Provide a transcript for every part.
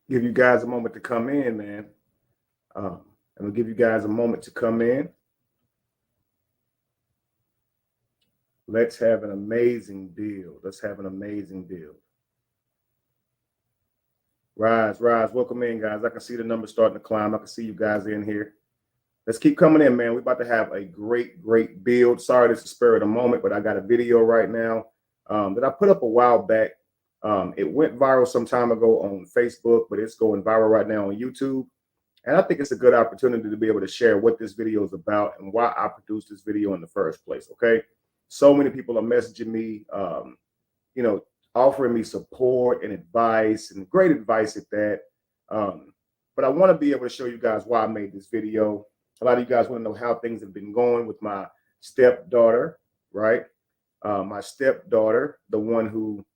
give you guys a moment to come in, man. I'm gonna give you guys a moment to come in. Let's have an amazing build. Let's have an amazing build. Rise, welcome in, guys. I can see the numbers starting to climb. I can see you guys in here. Let's keep coming in, man. We're about to have a great build. Sorry, this is spur of the moment, but I got a video right now that I put up a while back. It went viral some time ago on Facebook, but it's going viral right now on YouTube. And I think it's a good opportunity to be able to share what this video is about and why I produced this video in the first place, okay? So many people are messaging me, offering me support and advice, and great advice at that. But I want to be able to show you guys why I made this video. A lot of you guys want to know how things have been going with my stepdaughter, right? My stepdaughter, the one who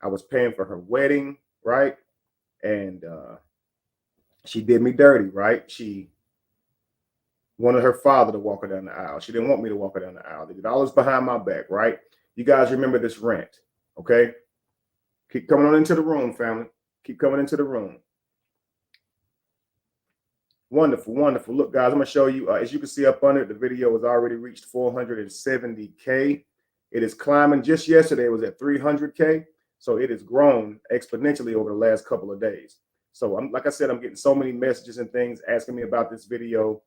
I was paying for her wedding, right? And she did me dirty, right? She wanted her father to walk her down the aisle. She didn't want me to walk her down the aisle. They did all this behind my back, right? You guys remember this rant, okay? Keep coming on into the room, family. Keep coming into the room. Wonderful. Look, guys, I'm going to show you. As you can see up under it, the video has already reached 470K. It is climbing. Just yesterday, it was at 300K. So it has grown exponentially over the last couple of days. So like I said, I'm getting so many messages and things asking me about this video.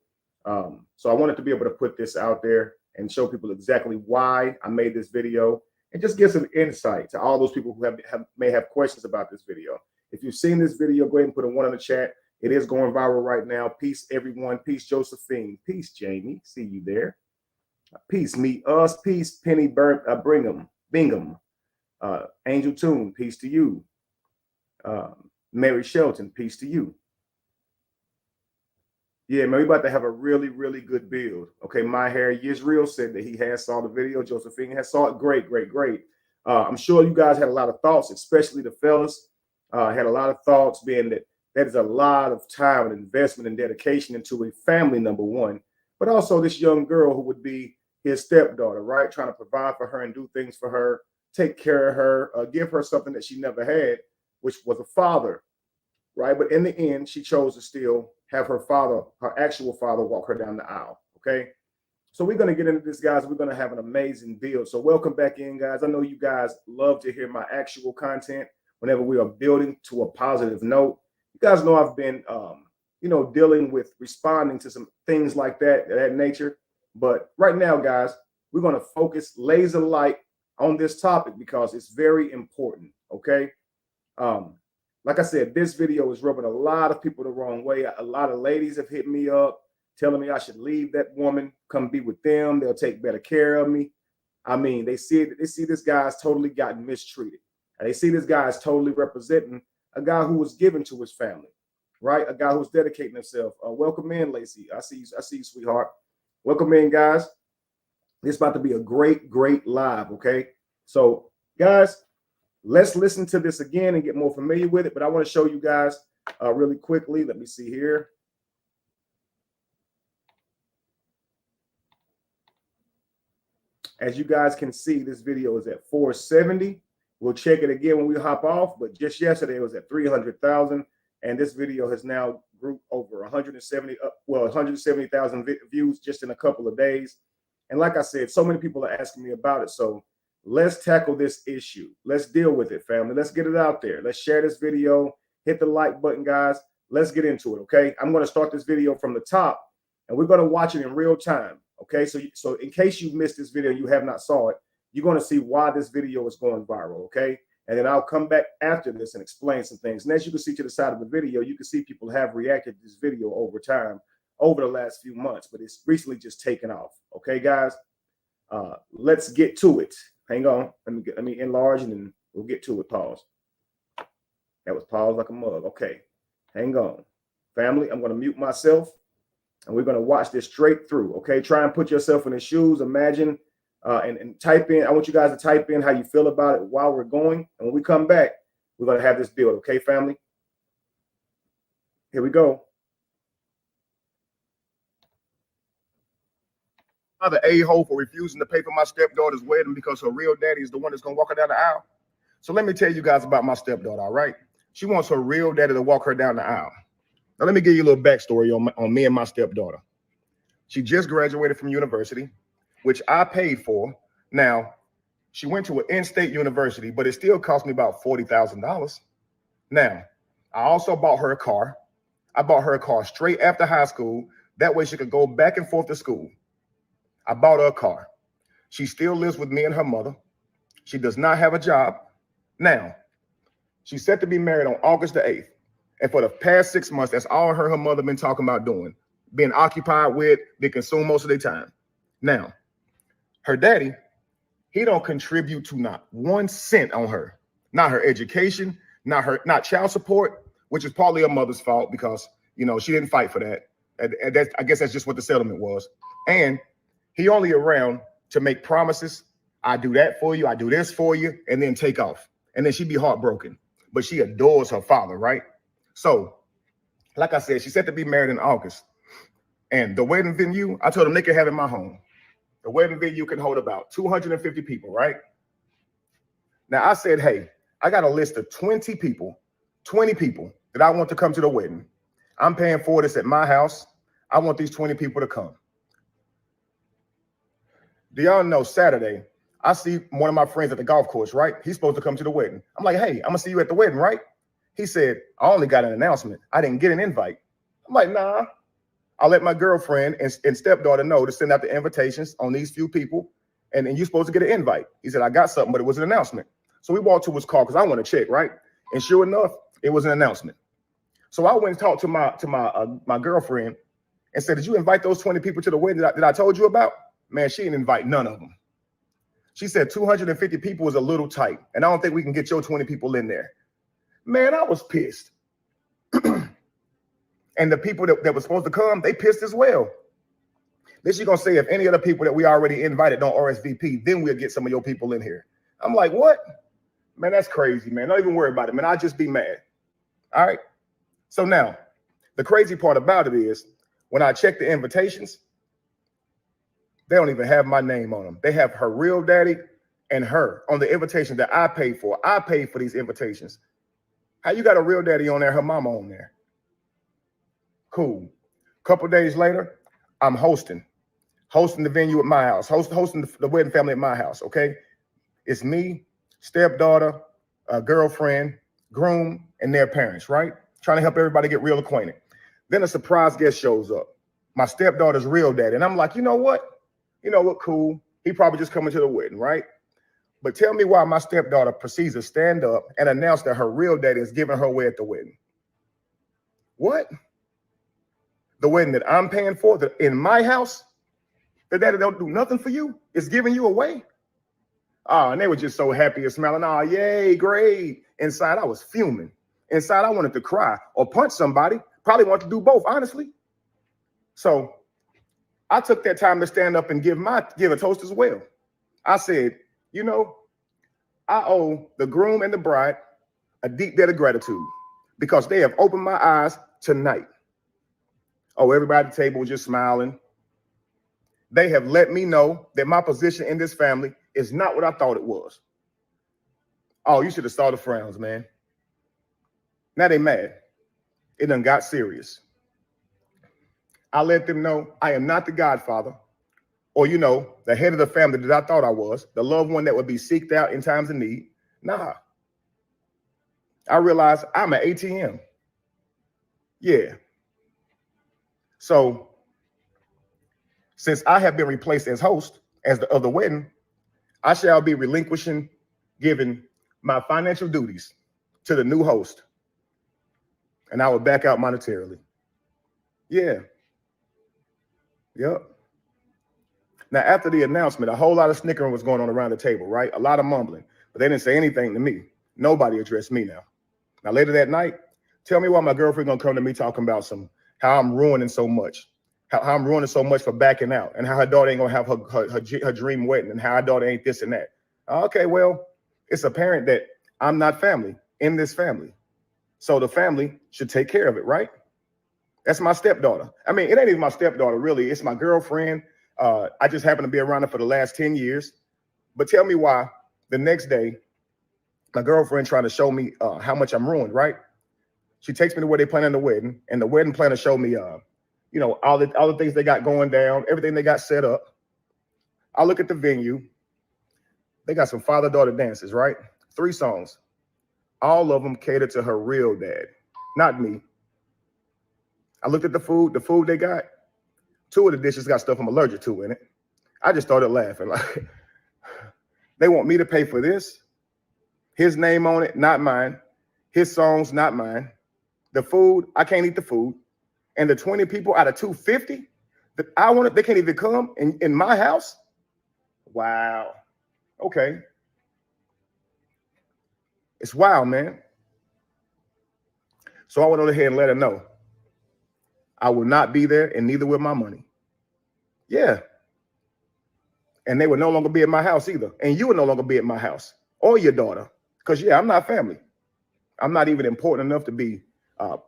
So I wanted to be able to put this out there and show people exactly why I made this video, and just give some insight to all those people who may have questions about this video. If you've seen this video, go ahead and put a 1 in the chat. It is going viral right now. Peace, everyone. Peace, Josephine. Peace, Jamie. See you there. Peace, meet us. Peace, Penny Bingham. Angel Toon, peace to you. Mary Shelton, peace to you. Yeah, man, we're about to have a really good build. Okay, My Hair Yisrael said that he has saw the video. Josephine has saw it. Great. I'm sure you guys had a lot of thoughts, especially the fellas. Had a lot of thoughts, being that is a lot of time and investment and dedication into a family, number one, but also this young girl who would be his stepdaughter, right? Trying to provide for her and do things for her, take care of her, give her something that she never had, which was a father, right? But in the end, she chose to still have her father, her actual father, walk her down the aisle, okay? So we're going to get into this, guys. We're going to have an amazing build. So welcome back in, guys. I know you guys love to hear my actual content whenever we are building to a positive note. You guys know I've been, dealing with responding to some things like that nature. But right now, guys, we're going to focus laser light on this topic because it's very important, okay? Like I said, this video is rubbing a lot of people the wrong way. A lot of ladies have hit me up telling me I should leave that woman, come be with them. They'll take better care of me. I mean, they see this guy's totally gotten mistreated. And they see this guy as totally representing a guy who was given to his family, right? A guy who's dedicating himself. Welcome in, Lacey. I see you, sweetheart. Welcome in, guys. This is about to be a great live, okay? So, guys, let's listen to this again and get more familiar with it. But I want to show you guys really quickly. Let me see here. As you guys can see, this video is at 470. We'll check it again when we hop off. But just yesterday, it was at 300,000. And this video has now grew over 170,000 views just in a couple of days. And like I said, so many people are asking me about it. So let's tackle this issue. Let's deal with it, family. Let's get it out there. Let's share this video. Hit the like button, guys. Let's get into it, okay? I'm going to start this video from the top, and we're going to watch it in real time, okay? So in case you missed this video, you have not saw it, you're going to see why this video is going viral, okay? And then I'll come back after this and explain some things. And as you can see to the side of the video, you can see people have reacted to this video over time, over the last few months, but it's recently just taken off. Okay, guys, let's get to it. Hang on, let me enlarge and then we'll get to it. Pause. That was pause like a mug. Okay, hang on, family. I'm going to mute myself, and we're going to watch this straight through. Okay, try and put yourself in his shoes. Imagine and type in. I want you guys to type in how you feel about it while we're going, and when we come back, we're going to have this build. Okay, family. Here we go. Another a-hole for refusing to pay for my stepdaughter's wedding because her real daddy is the one that's going to walk her down the aisle. So let me tell you guys about my stepdaughter, all right? She wants her real daddy to walk her down the aisle. Now, let me give you a little backstory on me and my stepdaughter. She just graduated from university, which I paid for. Now, she went to an in-state university, but it still cost me about $40,000. Now, I also bought her a car. I bought her a car straight after high school. That way she could go back and forth to school. I bought her a car. She still lives with me and her mother. She does not have a job. Now, she's set to be married on August the 8th. And for the past 6 months, that's all her mother been talking about doing, being occupied with, they consume most of their time. Now, her daddy, he don't contribute to not 1 cent on her, not her education, not child support, which is partly her mother's fault because, you know, she didn't fight for that. And that's, I guess that's just what the settlement was. And he only around to make promises. I do that for you. I do this for you, and then take off. And then she'd be heartbroken. But she adores her father, right? So, like I said, she's set to be married in August. And the wedding venue, I told them they can have it in my home. The wedding venue can hold about 250 people, right? Now, I said, hey, I got a list of 20 people that I want to come to the wedding. I'm paying for this at my house. I want these 20 people to come. Do y'all know Saturday, I see one of my friends at the golf course, right? He's supposed to come to the wedding. I'm like, hey, I'm going to see you at the wedding, right? He said, I only got an announcement. I didn't get an invite. I'm like, nah. I'll let my girlfriend and stepdaughter know to send out the invitations on these few people, and you're supposed to get an invite. He said, I got something, but it was an announcement. So we walked to his car because I want to check, right? And sure enough, it was an announcement. So I went and talked to my girlfriend and said, did you invite those 20 people to the wedding that I told you about? Man, she didn't invite none of them. She said 250 people was a little tight, and I don't think we can get your 20 people in there. Man, I was pissed. And the people that were supposed to come, they pissed as well. Then she's going to say, if any of the people that we already invited don't RSVP, then we'll get some of your people in here. I'm like, what? Man, that's crazy, man. Don't even worry about it, man. I'll just be mad. All right? So now, the crazy part about it is, when I check the invitations, they don't even have my name on them. They have her real daddy and her on the invitation that I paid for. I paid for these invitations. How you got a real daddy on there, her mama on there? Cool. Couple days later, I'm hosting the venue at my house, hosting the wedding family at my house, okay? It's me, stepdaughter, girlfriend, groom, and their parents, right? Trying to help everybody get real acquainted. Then a surprise guest shows up, my stepdaughter's real daddy. And I'm like, you know what? Cool. He probably just coming to the wedding, right? But tell me why my stepdaughter proceeds to stand up and announce that her real daddy is giving her away at the wedding. What? The wedding that I'm paying for, in my house, the daddy don't do nothing for you, is giving you away? Oh, and they were just so happy and smiling. Oh, yay, great. Inside, I was fuming. Inside, I wanted to cry or punch somebody. Probably want to do both, honestly. So I took that time to stand up and give a toast as well. I said, I owe the groom and the bride a deep debt of gratitude because they have opened my eyes tonight. Oh, everybody at the table was just smiling. They have let me know that my position in this family is not what I thought it was. Oh, you should have saw the frowns, man. Now they mad. It done got serious. I let them know I am not the godfather or, the head of the family that I thought I was, the loved one that would be seeked out in times of need. Nah. I realized I'm an ATM. Yeah. So since I have been replaced as host of the wedding, I shall be giving my financial duties to the new host. And I will back out monetarily. Yeah. Yep. Now, after the announcement, a whole lot of snickering was going on around the table, right? A lot of mumbling, but they didn't say anything to me. Nobody addressed me now. Now, later that night, tell me why my girlfriend gonna come to me talking about how I'm ruining so much, how I'm ruining so much for backing out, and how her daughter ain't gonna have her dream wedding, and how her daughter ain't this and that. Okay, well, it's apparent that I'm not family in this family. So the family should take care of it, right? That's my stepdaughter. I mean, it ain't even my stepdaughter, really. It's my girlfriend. I just happen to be around her for the last 10 years. But tell me why the next day, my girlfriend trying to show me how much I'm ruined, right? She takes me to where they planning the wedding, and the wedding planner showed me, you know, all the things they got going down, everything they got set up. I look at the venue. They got some father-daughter dances, right? 3 songs. All of them catered to her real dad, not me. I looked at the food they got. 2 of the dishes got stuff I'm allergic to in it. I just started laughing. Like, they want me to pay for this. His name on it, not mine. His songs, not mine. The food, I can't eat the food. And the 20 people out of 250 that I wanted, they can't even come in my house. Wow. Okay. It's wild, man. So I went on ahead and let her know I will not be there, and neither will my money. Yeah. And they would no longer be at my house either. And you would no longer be at my house or your daughter. Because, yeah, I'm not family. I'm not even important enough to be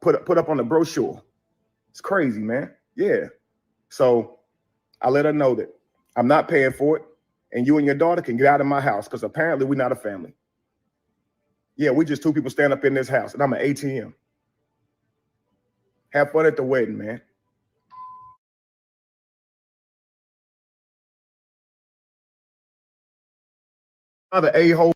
put up on the brochure. It's crazy, man. Yeah. So I let her know that I'm not paying for it, and you and your daughter can get out of my house because apparently we're not a family. Yeah, we just 2 people stand up in this house, and I'm an ATM. Have fun at the wedding, man. Other a-hole.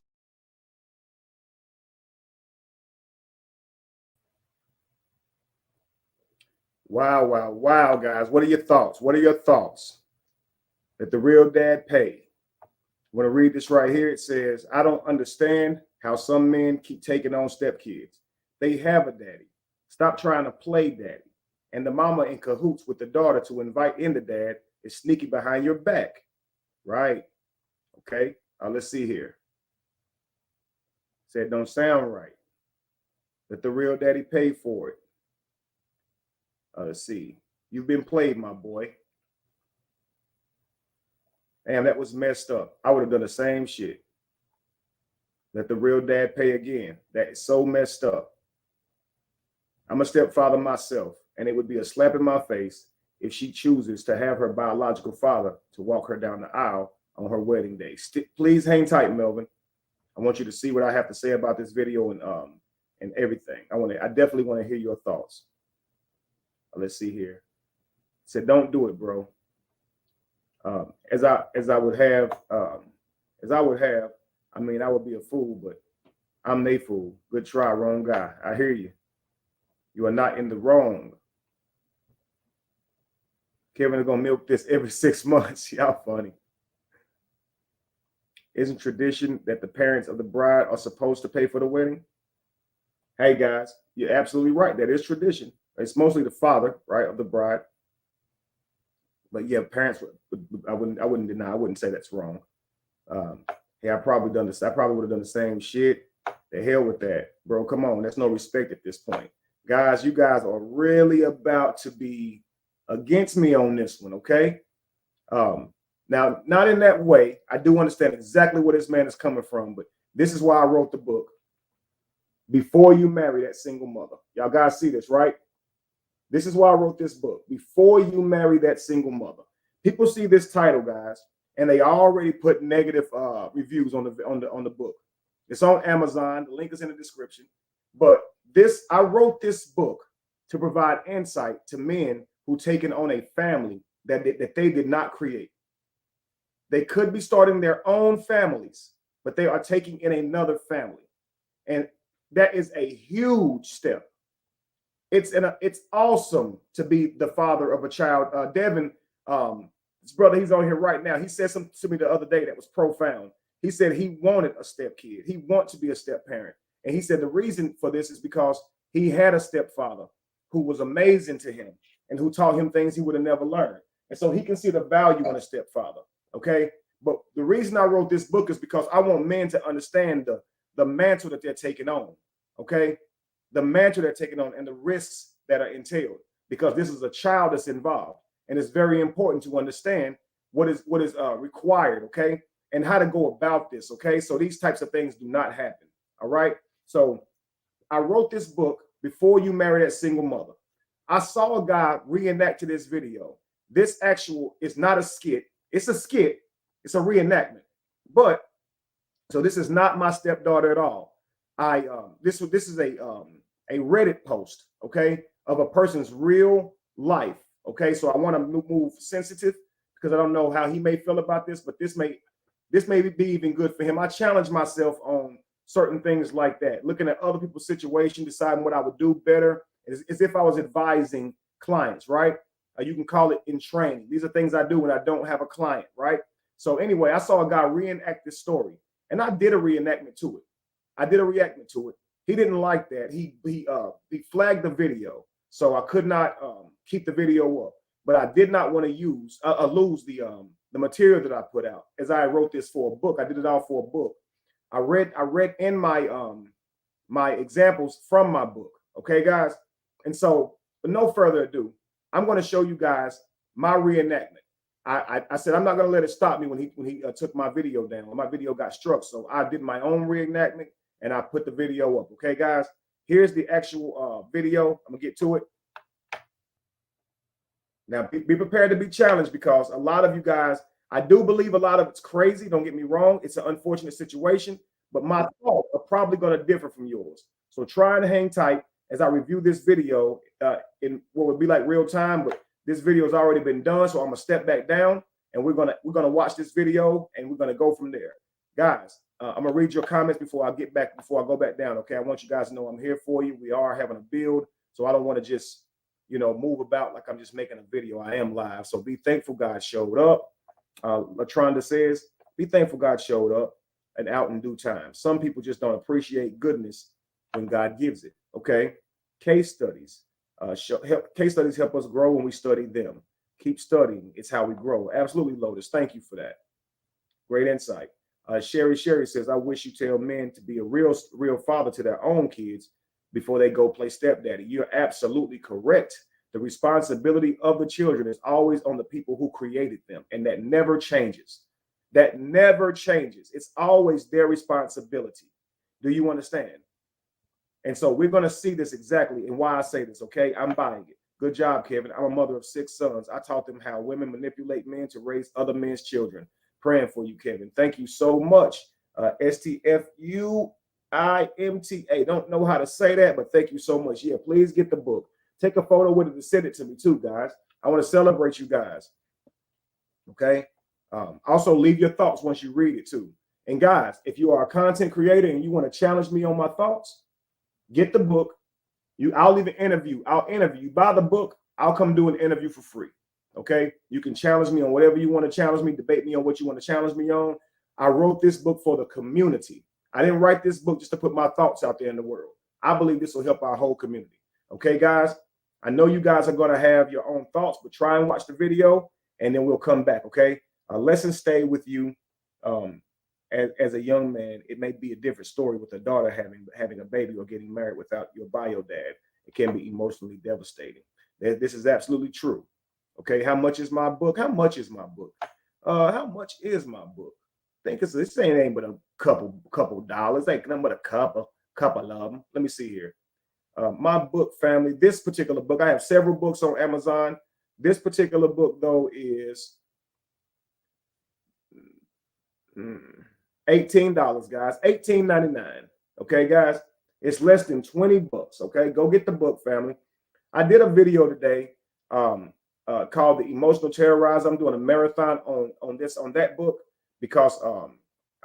Wow, wow, wow, guys. What are your thoughts? What are your thoughts? That the real dad paid. I want to read this right here. It says, I don't understand how some men keep taking on stepkids. They have a daddy. Stop trying to play daddy. And the mama in cahoots with the daughter to invite in the dad is sneaky behind your back. Right. Okay. Let's see here. Said, don't sound right. That the real daddy paid for it. Let's see. You've been played, my boy. Damn, that was messed up. I would have done the same shit. Let the real dad pay again. That is so messed up. I'm a stepfather myself, and it would be a slap in my face if she chooses to have her biological father to walk her down the aisle on her wedding day. Please hang tight, Melvin. I want you to see what I have to say about this video and everything. I definitely want to hear your thoughts. Let's see here. Said, don't do it, bro. As I would have, I mean, I would be a fool, but I'm a fool. Good try, wrong guy. I hear you. You are not in the wrong. Kevin is gonna milk this every 6 months. Y'all funny. Isn't tradition that the parents of the bride are supposed to pay for the wedding? Hey guys, you're absolutely right. That is tradition. It's mostly the father, right, of the bride. But yeah, parents, I wouldn't deny, I wouldn't say that's wrong. Yeah, I probably would have done the same shit. The hell with that, bro. Come on, that's no respect at this point. Guys, you guys are really about to be against me on this one, okay? Now, not in that way. I do understand exactly where this man is coming from, but this is why I wrote the book. Before you marry that single mother. Y'all guys see this, right? This is why I wrote this book. Before you marry that single mother. People see this title, guys, and they already put negative reviews on the book. It's on Amazon. The link is in the description. But I wrote this book to provide insight to men who taken on a family that they did not create. They could be starting their own families, but they are taking in another family. And that is a huge step. It's awesome to be the father of a child. Devin, his brother, he's on here right now. He said something to me the other day that was profound. He said he wanted a step kid. He wants to be a step parent. And he said the reason for this is because he had a stepfather who was amazing to him and who taught him things he would have never learned. And so he can see the value in a stepfather. Okay. But the reason I wrote this book is because I want men to understand the mantle that they're taking on. Okay. The mantle they're taking on and the risks that are entailed, because this is a child that's involved. And it's very important to understand what is required. Okay. And how to go about this. Okay. So these types of things do not happen. All right. So I wrote this book, Before You Marry That Single Mother. I saw a guy reenact to this video. This is not a skit. It's a skit. It's a reenactment. But so this is not my stepdaughter at all. This is a a Reddit post, okay, of a person's real life. Okay, so I want to move sensitive because I don't know how he may feel about this, but this may be even good for him. I challenge myself on certain things like that, looking at other people's situation, deciding what I would do better, as if I was advising clients, right? You can call it in training. These are things I do when I don't have a client, right? So anyway, I saw a guy reenact this story, and I did a reenactment to it. He didn't like that. He flagged the video, so I could not keep the video up. But I did not want to lose the material that I put out, as I wrote this for a book. I did it all for a book. I read in my examples from my book. Okay, guys. And so, with no further ado, I'm going to show you guys my reenactment. I said I'm not going to let it stop me when he took my video down. When my video got struck, so I did my own reenactment and I put the video up. Okay, guys. Here's the actual video. I'm gonna get to it. Now, be prepared to be challenged, because a lot of you guys, I do believe a lot of it's crazy. Don't get me wrong. It's an unfortunate situation, but my thoughts are probably going to differ from yours. So try and hang tight as I review this video in what would be like real time, but this video has already been done. So I'm going to step back down and we're going to watch this video and we're going to go from there. Guys, I'm going to read your comments before I go back down. Okay. I want you guys to know I'm here for you. We are having a build. So I don't want to just, move about like I'm just making a video. I am live. So be thankful God showed up. Latronda says, be thankful God showed up and out in due time. Some people just don't appreciate goodness when God gives it. Okay. Case studies. Case studies help us grow when we study them. Keep studying. It's how we grow. Absolutely, Lotus. Thank you for that. Great insight. Sherry says, I wish you tell men to be a real father to their own kids before they go play stepdaddy. You're absolutely correct. The responsibility of the children is always on the people who created them, and that never changes. That never changes. It's always their responsibility. Do you understand? And so we're going to see this exactly and why I say this, okay? I'm buying it. Good job, Kevin. I'm a mother of 6 sons. I taught them how women manipulate men to raise other men's children. Praying for you, Kevin. Thank you so much. STFUIMTA. Don't know how to say that, but thank you so much. Yeah, please get the book. Take a photo with it and send it to me too, guys. I want to celebrate you guys. Okay. Also, leave your thoughts once you read it too. And guys, if you are a content creator and you want to challenge me on my thoughts, get the book. I'll even interview. I'll interview you. Buy the book. I'll come do an interview for free. Okay. You can challenge me on whatever you want to challenge me, debate me on what you want to challenge me on. I wrote this book for the community. I didn't write this book just to put my thoughts out there in the world. I believe this will help our whole community. Okay, guys. I know you guys are going to have your own thoughts, but try and watch the video and then we'll come back. Okay. Lessons stay with you. As a young man, it may be a different story with a daughter having a baby or getting married without your bio dad. It can be emotionally devastating. This is absolutely true. Okay. How much is my book? How much is my book? How much is my book? I think this ain't but a couple dollars. Ain't nothing but a couple of them. Let me see here. My book, family, this particular book, I have several books on Amazon. This particular book, though, is $18, guys. $18.99. Okay, guys. It's less than 20 bucks. Okay, go get the book, family. I did a video today called The Emotional Terrorizer. I'm doing a marathon on that book because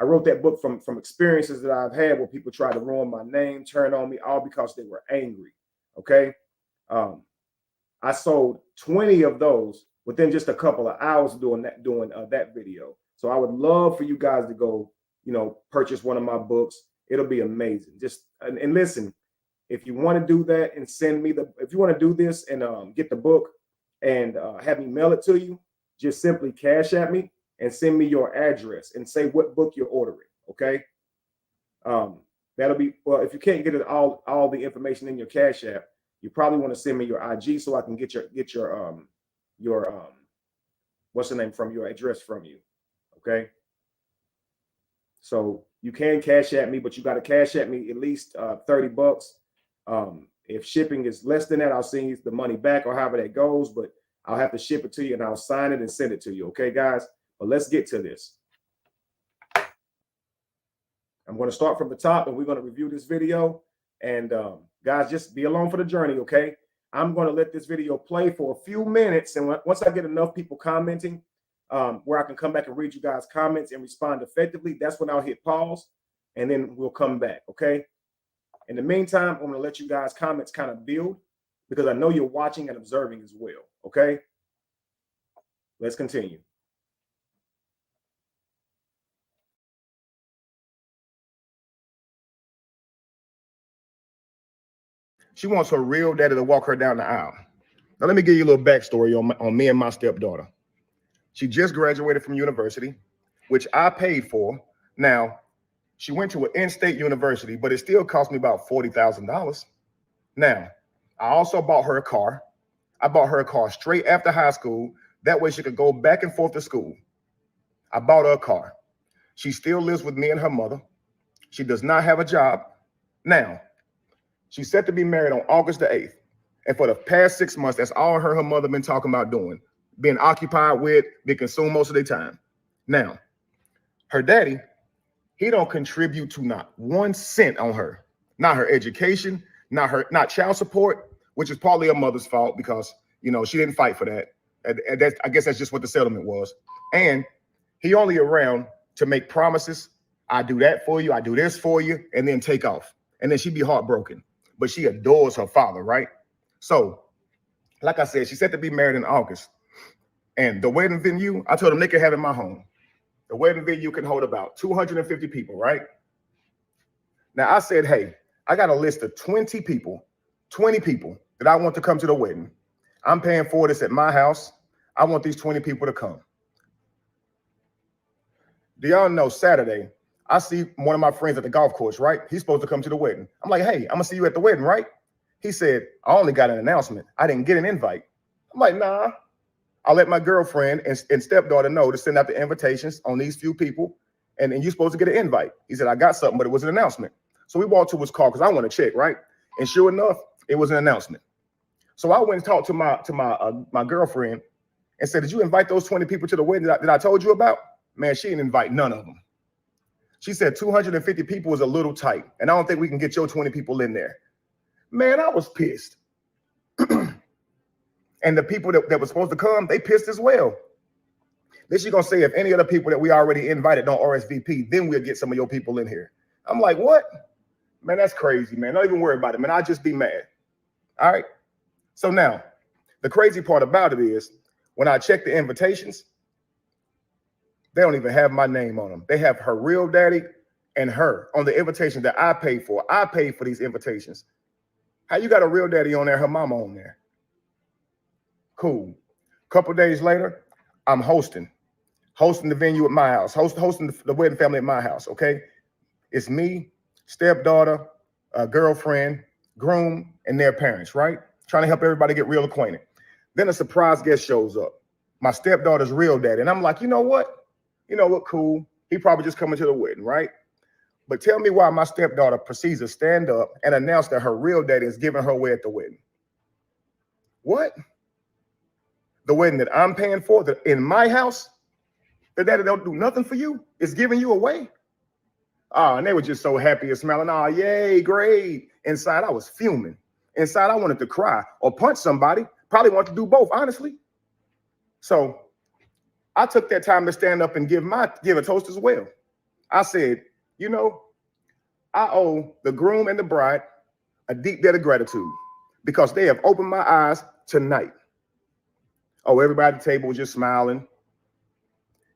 I wrote that book from experiences that I've had where people try to ruin my name, turn on me, all because they were angry. Okay. I sold 20 of those within just a couple of hours doing that video. So I would love for you guys to go, purchase one of my books. It'll be amazing. Just and listen, if you want to do that and if you want to do this and get the book and have me mail it to you, just simply cash at me and send me your address and say what book you're ordering. Okay. That'll be, well, if you can't get it all the information in your Cash App, you probably want to send me your IG so I can get your what's the name from your address from you. Okay. So you can cash at me, but you got to cash at me at least 30 bucks. If shipping is less than that, I'll send you the money back or however that goes, but I'll have to ship it to you and I'll sign it and send it to you. Okay, guys. But let's get to this. I'm going to start from the top and we're going to review this video. And Guys, just be along for the journey, okay? I'm going to let this video play for a few minutes. And once I get enough people commenting where I can come back and read you guys' comments and respond effectively, that's when I'll hit pause and then we'll come back, okay? In the meantime, I'm going to let you guys' comments kind of build because I know you're watching and observing as well, okay? Let's continue. She wants her real daddy to walk her down the aisle. Now, let me give you a little backstory on me and my stepdaughter. She just graduated from university, which I paid for. Now, she went to an in-state university, but it still cost me about $40,000. Now, I also bought her a car. I bought her a car straight after high school. That way she could go back and forth to school. I bought her a car. She still lives with me and her mother. She does not have a job. Now, she's set to be married on August the 8th. And for the past 6 months, that's all her mother been talking about doing, being occupied with, being consumed most of their time. Now, her daddy, he don't contribute to not 1 cent on her, not her education, not child support, which is partly her mother's fault because, you know, she didn't fight for that. And that's, I guess that's just what the settlement was. And he only around to make promises. I do that for you. I do this for you, and then take off. And then she'd be heartbroken. But she adores her father, right? So, like I said, she's set to be married in August. And the wedding venue, I told them they could have it in my home. The wedding venue can hold about 250 people, right? Now, I said, hey, I got a list of 20 people that I want to come to the wedding. I'm paying for this at my house. I want these 20 people to come. Do y'all know Saturday, I see one of my friends at the golf course, right? He's supposed to come to the wedding. I'm like, hey, I'm gonna see you at the wedding, right? He said, I only got an announcement. I didn't get an invite. I'm like, nah. I'll let my girlfriend and stepdaughter know to send out the invitations on these few people, and you're supposed to get an invite. He said, I got something, but it was an announcement. So we walked to his car because I want to check, right? And sure enough, it was an announcement. So I went and talked to my girlfriend and said, did you invite those 20 people to the wedding that I told you about? Man, she didn't invite none of them. She said 250 people is a little tight, and I don't think we can get your 20 people in there. Man, I was pissed. And the people that were supposed to come, they pissed as well. Then she's going to say, if any other people that we already invited don't RSVP, then we'll get some of your people in here. I'm like, what? Man, that's crazy, man. Don't even worry about it, man. I'll just be mad. All right? So now, the crazy part about it is, when I check the invitations, they don't even have my name on them. They have her real daddy and her on the invitation that I paid for. I paid for these invitations. How you got a real daddy on there, her mama on there? Cool. Couple days later, I'm hosting the venue at my house, hosting the wedding family at my house, okay? It's me, stepdaughter, girlfriend, groom, and their parents, right? Trying to help everybody get real acquainted. Then a surprise guest shows up, my stepdaughter's real daddy. And I'm like, you know what? Cool. He probably just coming to the wedding, right? But tell me why my stepdaughter proceeds to stand up and announce that her real daddy is giving her away at the wedding. What? The wedding that I'm paying for, that in my house, the daddy don't do nothing for you, is giving you away? Oh, and they were just so happy and smiling. Oh, yay, great. Inside, I was fuming. Inside, I wanted to cry or punch somebody. Probably wanted to do both, honestly. So I took that time to stand up and give a toast as well. I said, I owe the groom and the bride a deep debt of gratitude because they have opened my eyes tonight. Oh, everybody at the table was just smiling.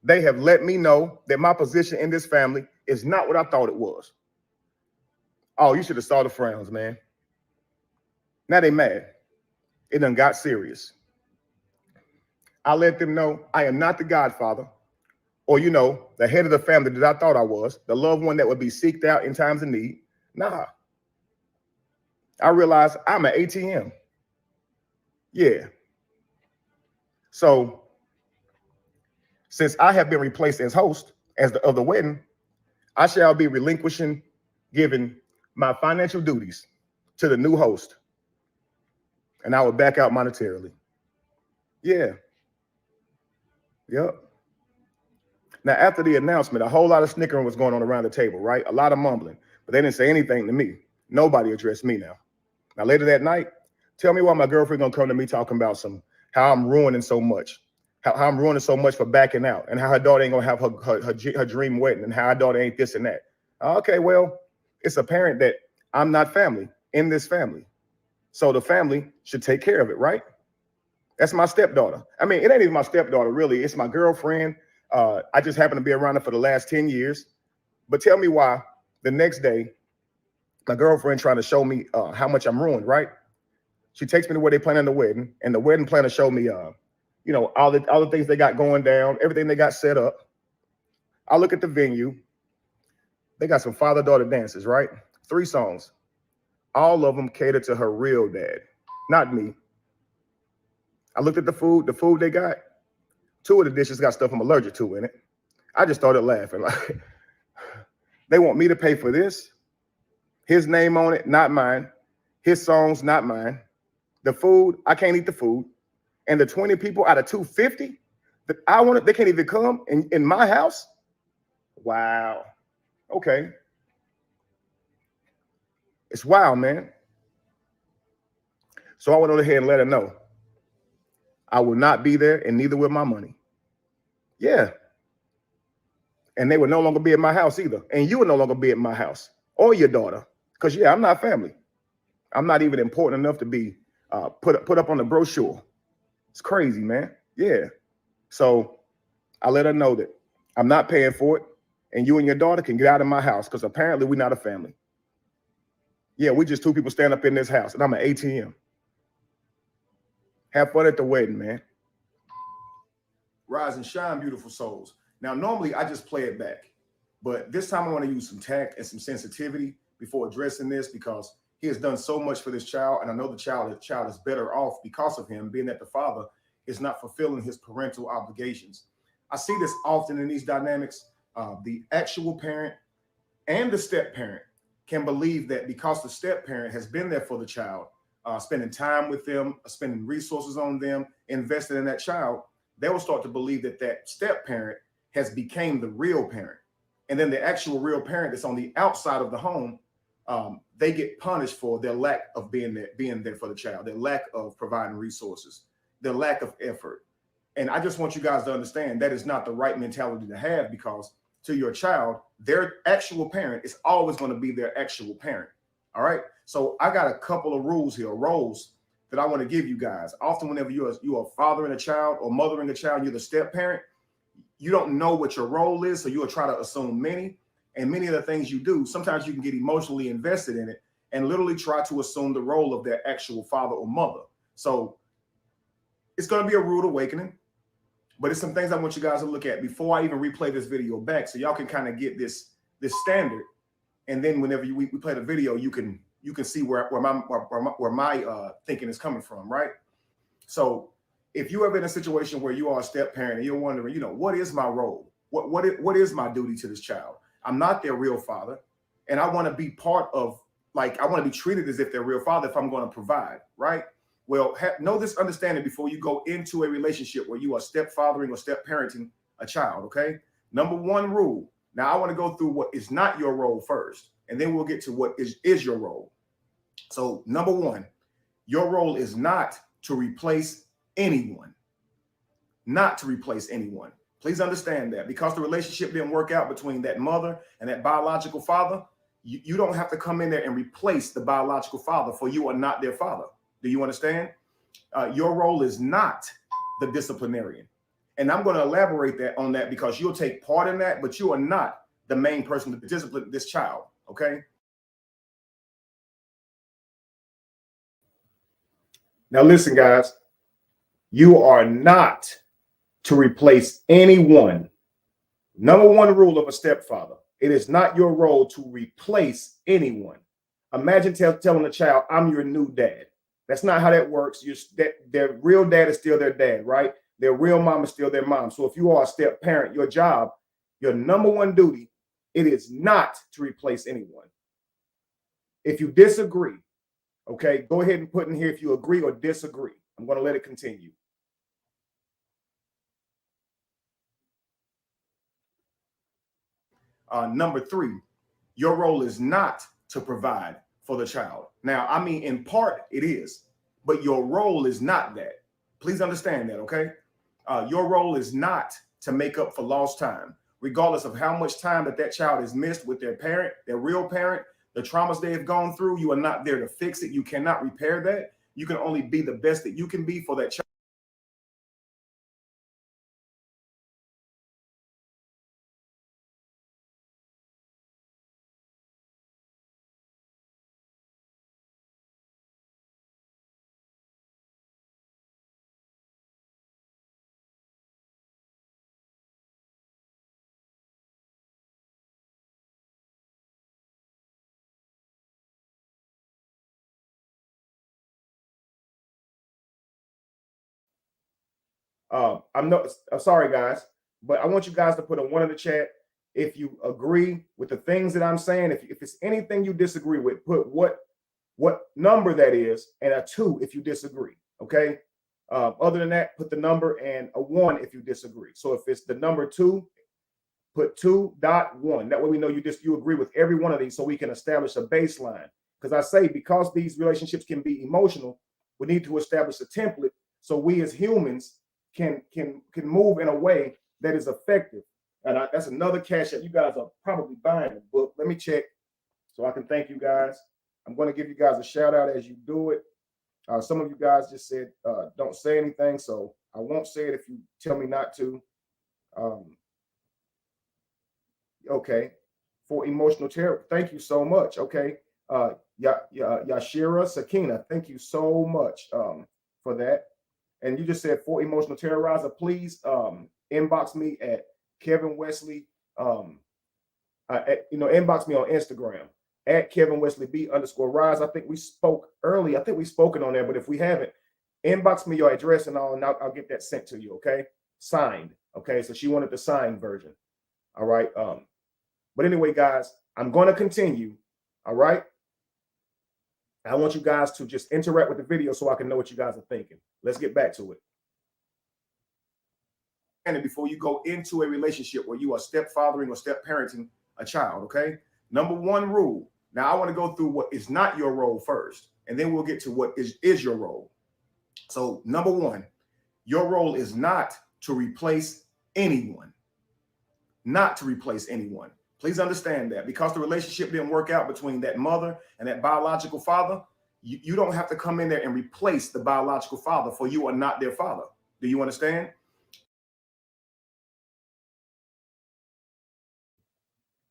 They have let me know that my position in this family is not what I thought it was. Oh, you should have saw the frowns, man. Now they mad. It done got serious. I let them know I am not the godfather or, the head of the family that I thought I was, the loved one that would be seeked out in times of need. Nah. I realized I'm an ATM. Yeah. So since I have been replaced as host of the wedding, I shall be giving my financial duties to the new host. And I will back out monetarily. Yeah. Yep. Now, after the announcement, a whole lot of snickering was going on around the table, right? A lot of mumbling, but they didn't say anything to me. Nobody addressed me now. Now, later that night, tell me why my girlfriend gonna come to me talking about how I'm ruining so much, how I'm ruining so much for backing out, and how her daughter ain't gonna have her dream wedding, and how her daughter ain't this and that. Okay, well, it's apparent that I'm not family in this family, so the family should take care of it, right? That's my stepdaughter. I mean, it ain't even my stepdaughter, really. It's my girlfriend. I just happen to be around her for the last 10 years. But tell me why the next day, my girlfriend trying to show me how much I'm ruined, right? She takes me to where they planning the wedding, and the wedding planner showed me, all the things they got going down, everything they got set up. I look at the venue. They got some father-daughter dances, right? 3 songs. All of them cater to her real dad, not me. I looked at the food they got. 2 of the dishes got stuff I'm allergic to in it. I just started laughing. Like, they want me to pay for this? His name on it, not mine. His songs, not mine. The food, I can't eat the food. And the 20 people out of 250 that I wanted, they can't even come in my house? Wow. Okay. It's wild, man. So I went on ahead and let her know I will not be there, and neither will my money. Yeah. And they would no longer be at my house either. And you would no longer be at my house or your daughter. Because, yeah, I'm not family. I'm not even important enough to be put up on the brochure. It's crazy, man. Yeah. So I let her know that I'm not paying for it. And you and your daughter can get out of my house because apparently we're not a family. Yeah, we just 2 people stand up in this house, and I'm an ATM. Have fun at the wedding, man. Rise and shine, beautiful souls. Now, normally I just play it back, but this time I want to use some tact and some sensitivity before addressing this, because he has done so much for this child, and I know the child is better off because of him, being that the father is not fulfilling his parental obligations. I see this often in these dynamics. The actual parent and the step parent can believe that because the step parent has been there for the child, spending time with them, spending resources on them, invested in that child, they will start to believe that that step parent has become the real parent. And then the actual real parent that's on the outside of the home, they get punished for their lack of being there for the child, their lack of providing resources, their lack of effort. And I just want you guys to understand that is not the right mentality to have, because to your child, their actual parent is always going to be their actual parent. All right. So I got a couple of roles that I want to give you guys. Often, whenever you're fathering a child or mothering a child, you're the step parent, you don't know what your role is. So you'll try to assume many. And many of the things you do, sometimes you can get emotionally invested in it and literally try to assume the role of their actual father or mother. So it's going to be a rude awakening, but it's some things I want you guys to look at before I even replay this video back, so y'all can kind of get this standard. And then whenever we play the video, you can see where my thinking is coming from, right? So if you ever in a situation where you are a step parent and you're wondering, what is my role? What is my duty to this child? I'm not their real father, and I want to be part of, I want to be treated as if they're real father if I'm going to provide, right? Well, know this understanding before you go into a relationship where you are stepfathering or step parenting a child, okay? Number 1 rule. Now, I want to go through what is not your role first, and then we'll get to what is your role. So, number 1, your role is not to replace anyone. Not to replace anyone. Please understand that, because the relationship didn't work out between that mother and that biological father, you don't have to come in there and replace the biological father, for you are not their father. Do you understand? Your role is not the disciplinarian. And I'm going to elaborate on that because you'll take part in that, but you are not the main person to discipline this child, okay? Now listen, guys, you are not to replace anyone. Number 1 rule of a stepfather: it is not your role to replace anyone. Imagine telling a child, I'm your new dad. That's not how that works. Their real dad is still their dad, right? Their real mom is still their mom. So if you are a step parent, your job, your number 1 duty, it is not to replace anyone. If you disagree, okay, go ahead and put in here if you agree or disagree. I'm going to let it continue. Number 3, your role is not to provide for the child. Now, I mean, in part it is, but your role is not that. Please understand that, okay? Your role is not to make up for lost time, regardless of how much time that child has missed with their parent, their real parent, the traumas they have gone through. You are not there to fix it. You cannot repair that. You can only be the best that you can be for that child. I'm sorry, guys, but I want you guys to put a 1 in the chat if you agree with the things that I'm saying. If it's anything you disagree with, put what number that is, and a 2 if you disagree. Okay. Other than that, put the number and a 1 if you disagree. So if it's the number 2, put 2.1. That way we know you agree with every one of these, so we can establish a baseline. Because I say, because these relationships can be emotional, we need to establish a template so we as humans can move in a way that is effective. And that's another cash app. You guys are probably buying the book. Let me check so I can thank you guys. I'm going to give you guys a shout out as you do it. Some of you guys just said don't say anything, so I won't say it if you tell me not to. Okay, for emotional terror, thank you so much. Okay, Yashira Sakina, thank you so much for that. And you just said for emotional terrorizer, please inbox me at Kevin Wesley. Inbox me on Instagram at Kevin Wesley B_rise. I think we spoke early. I think we've spoken on there, but if we haven't, inbox me your address and all, and I'll get that sent to you. Okay, signed. Okay, so she wanted the signed version. All right. But anyway, guys, I'm going to continue. All right. I want you guys to just interact with the video so I can know what you guys are thinking. Let's get back to it. And before you go into a relationship where you are stepfathering or step-parenting a child, okay? Number 1 rule. Now, I want to go through what is not your role first, and then we'll get to what is your role. So, number 1, your role is not to replace anyone. Not to replace anyone. Please understand that, because the relationship didn't work out between that mother and that biological father, you don't have to come in there and replace the biological father, for you are not their father. Do you understand?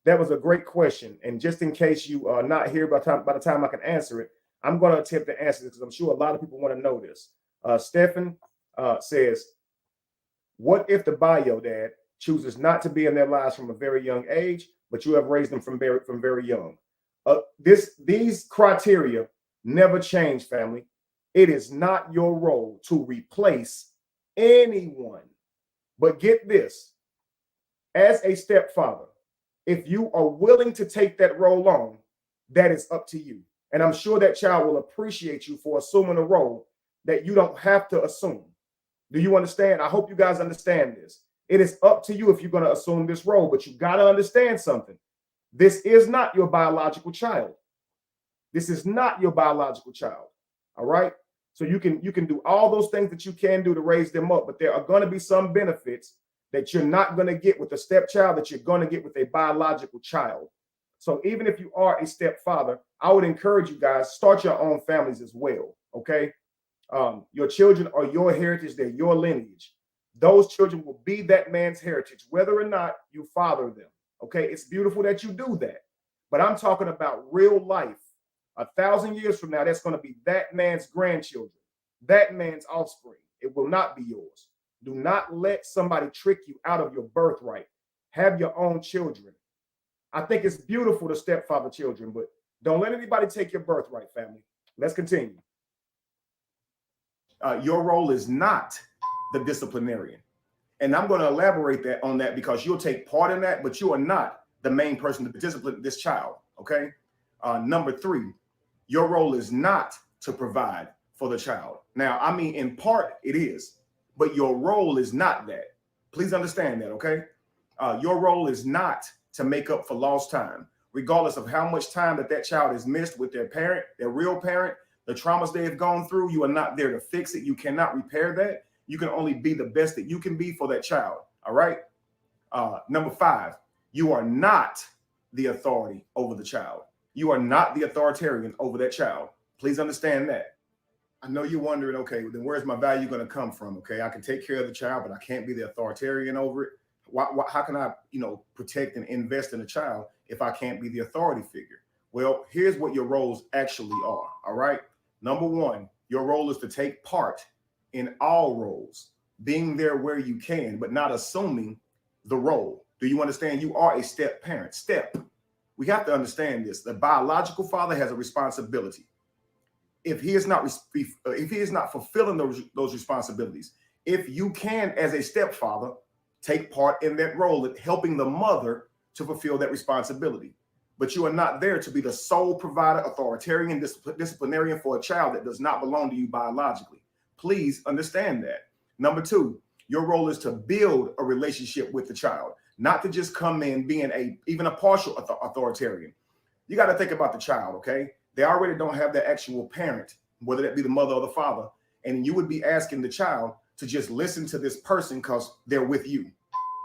That was a great question. And just in case you are not here by the time I can answer it, I'm going to attempt to answer this because I'm sure a lot of people want to know this. Stephen says, what if the bio dad chooses not to be in their lives from a very young age, but you have raised them from very young? These criteria never change, family. It is not your role to replace anyone. But get this, as a stepfather, if you are willing to take that role on, that is up to you. And I'm sure that child will appreciate you for assuming a role that you don't have to assume. Do you understand? I hope you guys understand this. It is up to you if you're going to assume this role, but you got to understand something. This is not your biological child. This is not your biological child. All right. So you can do all those things that you can do to raise them up, but there are going to be some benefits that you're not going to get with a stepchild that you're going to get with a biological child. So even if you are a stepfather, I would encourage you guys, start your own families as well. Okay. Your children are your heritage. They're your lineage. Those children will be that man's heritage, whether or not you father them. Okay. It's beautiful that you do that. But I'm talking about real life. 1,000 years from now, that's going to be that man's grandchildren, that man's offspring. It will not be yours. Do not let somebody trick you out of your birthright. Have your own children. I think it's beautiful to stepfather children, but don't let anybody take your birthright, family. Let's continue. Your role is not the disciplinarian. And I'm going to elaborate on that because you'll take part in that, but you are not the main person to discipline this child, okay? Number 3, your role is not to provide for the child. Now, I mean, in part it is, but your role is not that. Please understand that, okay? Your role is not to make up for lost time, regardless of how much time that child is missed with their parent, their real parent, the traumas they have gone through. You are not there to fix it. You cannot repair that. You can only be the best that you can be for that child. All right. Number 5, you are not the authority over the child. You are not the authoritarian over that child. Please understand that. I know you're wondering, okay, then where's my value going to come from? Okay, I can take care of the child, but I can't be the authoritarian over it. How can I, protect and invest in a child if I can't be the authority figure? Well, here's what your roles actually are. All right. Number 1, your role is to take part in all roles, being there where you can, but not assuming the role. Do you understand? You are a step parent. We have to understand this. The biological father has a responsibility. If he is not fulfilling those responsibilities, if you can, as a stepfather, take part in that role of helping the mother to fulfill that responsibility, but you are not there to be the sole provider, authoritarian, disciplinarian for a child that does not belong to you biologically. Please understand that. Number 2, your role is to build a relationship with the child, not to just come in being even a partial authoritarian. You got to think about the child, okay? They already don't have their actual parent, whether that be the mother or the father, and you would be asking the child to just listen to this person because they're with you.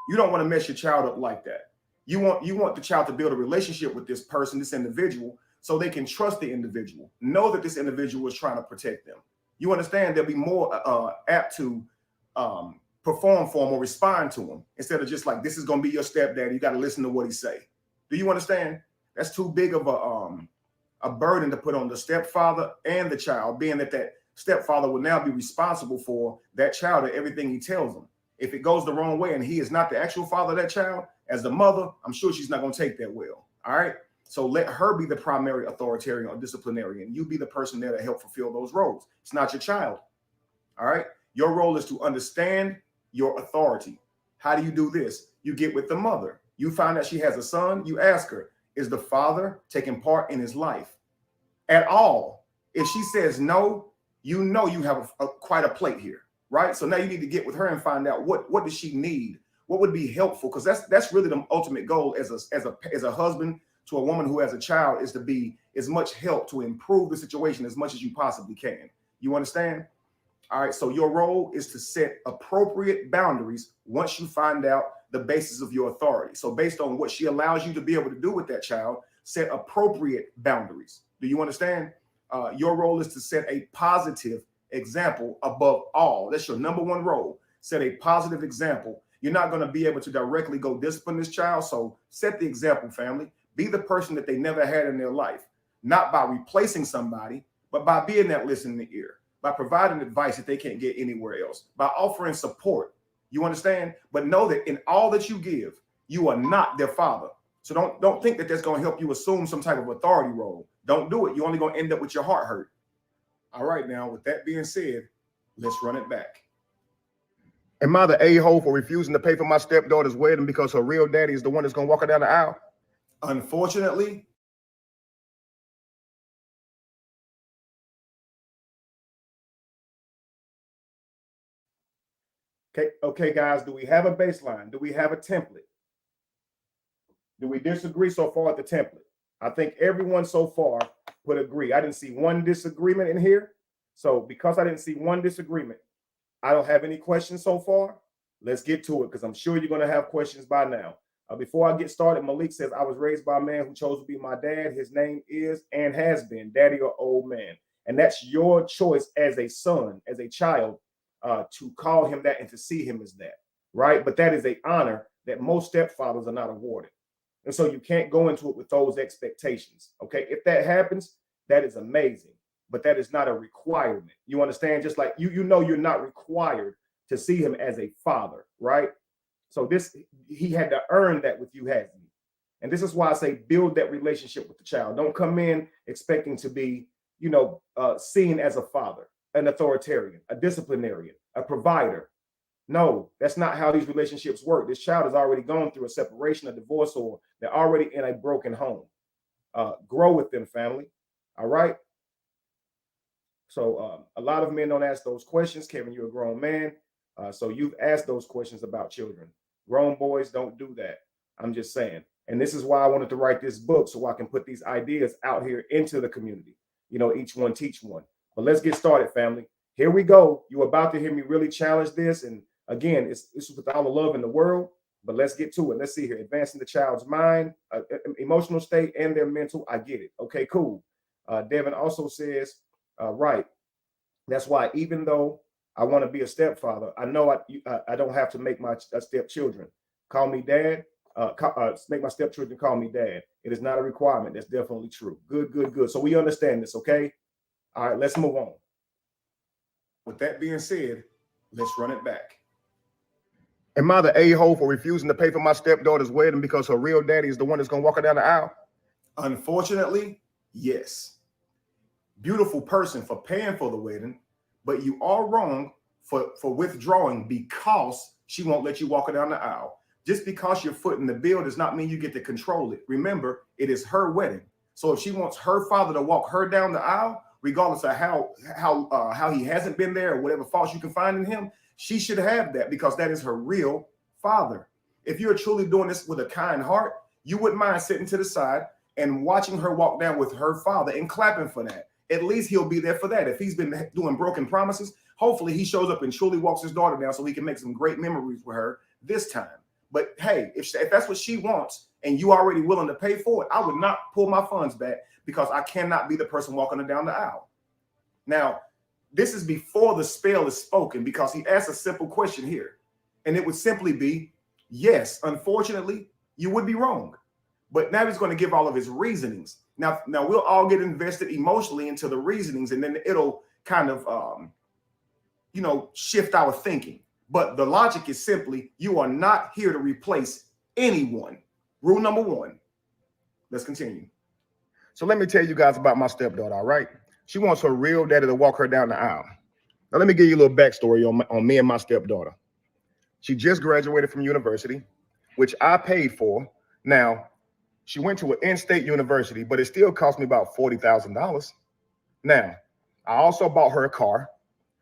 You don't want to mess your child up like that. You want the child to build a relationship with this person, this individual, so they can trust the individual, know that this individual is trying to protect them. You understand? They'll be more apt to perform for him or respond to him instead of just like, this is going to be your stepdad. You got to listen to what he say. Do you understand? That's too big of a burden to put on the stepfather and the child, being that stepfather will now be responsible for that child and everything he tells them. If it goes the wrong way and he is not the actual father of that child, as the mother, I'm sure she's not going to take that well. All right. So let her be the primary authoritarian or disciplinarian. You be the person there to help fulfill those roles. It's not your child. All right. Your role is to understand your authority. How do you do this? You get with the mother. You find out she has a son. You ask her, is the father taking part in his life at all? If she says no, you know you have quite a plate here, right? So now you need to get with her and find out what does she need? What would be helpful? Because that's really the ultimate goal as a husband to a woman who has a child, is to be as much help to improve the situation as much as you possibly can. You understand? All right. So your role is to set appropriate boundaries once you find out the basis of your authority. So based on what she allows you to be able to do with that child, set appropriate boundaries. Do you understand? Your role is to set a positive example above all. That's your number 1 role. Set a positive example. You're not going to be able to directly go discipline this child. So set the example, family. Be the person that they never had in their life, not by replacing somebody, but by being that listening ear, by providing advice that they can't get anywhere else, by offering support. You understand? But know that in all that you give, you are not their father. So don't think that that's going to help you assume some type of authority role. Don't do it. You're only going to end up with your heart hurt. All right. Now, with that being said, let's run it back. Am I the a-hole for refusing to pay for my stepdaughter's wedding because her real daddy is the one that's going to walk her down the aisle? Unfortunately, okay, guys, do we have a baseline? Do we have a template? Do we disagree so far at the template? I think everyone so far would agree. I didn't see one disagreement in here. So because I didn't see one disagreement, I don't have any questions so far. Let's get to it because I'm sure you're going to have questions by now. Before I get started, Malik says, I was raised by a man who chose to be my dad. His name is and has been daddy or old man. And that's your choice as a son, as a child, to call him that and to see him as that, right? But that is an honor that most stepfathers are not awarded. And so you can't go into it with those expectations, okay? If that happens, that is amazing, but that is not a requirement. You understand? Just like you know you're not required to see him as a father, right? So he had to earn that with you, hasn't he? And this is why I say build that relationship with the child. Don't come in expecting to be, seen as a father, an authoritarian, a disciplinarian, a provider. No, that's not how these relationships work. This child has already gone through a separation, a divorce, or they're already in a broken home. Grow with them, family. All right. So a lot of men don't ask those questions. Kevin, you're a grown man. So you've asked those questions about children. Grown boys don't do that. I'm just saying. And this is why I wanted to write this book, so I can put these ideas out here into the community. You know, each one teach one. But let's get started, family. Here we go. You're about to hear me really challenge this. And again, it's with all the love in the world. But let's get to it. Let's see here. Advancing the child's mind, emotional state, and their mental. I get it. Okay, cool. Devin also says, right. That's why even though I want to be a stepfather, I know I don't have to make my stepchildren call me dad. Make my stepchildren call me dad. It is not a requirement. That's definitely true. Good, good, good. So we understand this, okay? All right, let's move on. With that being said, let's run it back. Am I the a-hole for refusing to pay for my stepdaughter's wedding because her real daddy is the one that's going to walk her down the aisle? Unfortunately, yes. Beautiful person for paying for the wedding, but you are wrong for withdrawing because she won't let you walk her down the aisle. Just because you're footing the bill does not mean you get to control it. Remember, it is her wedding. So if she wants her father to walk her down the aisle, regardless of how he hasn't been there or whatever faults you can find in him, she should have that because that is her real father. If you're truly doing this with a kind heart, you wouldn't mind sitting to the side and watching her walk down with her father and clapping for that. At least he'll be there for that. If he's been doing broken promises, hopefully he shows up and truly walks his daughter down so he can make some great memories with her this time. But hey, if that's what she wants and you already willing to pay for it, I would not pull my funds back because I cannot be the person walking her down the aisle. Now, this is before the spell is spoken because he asked a simple question here. And it would simply be, yes, unfortunately, you would be wrong. But now he's going to give all of his reasonings. Now we'll all get invested emotionally into the reasonings, and then it'll kind of, shift our thinking. But the logic is simply, you are not here to replace anyone. Rule number one. Let's continue. So let me tell you guys about my stepdaughter, all right? She wants her real daddy to walk her down the aisle. Now let me give you a little backstory on me and my stepdaughter. She just graduated from university, which I paid for. Now, she went to an in-state university, but it still cost me about $40,000. Now, I also bought her a car.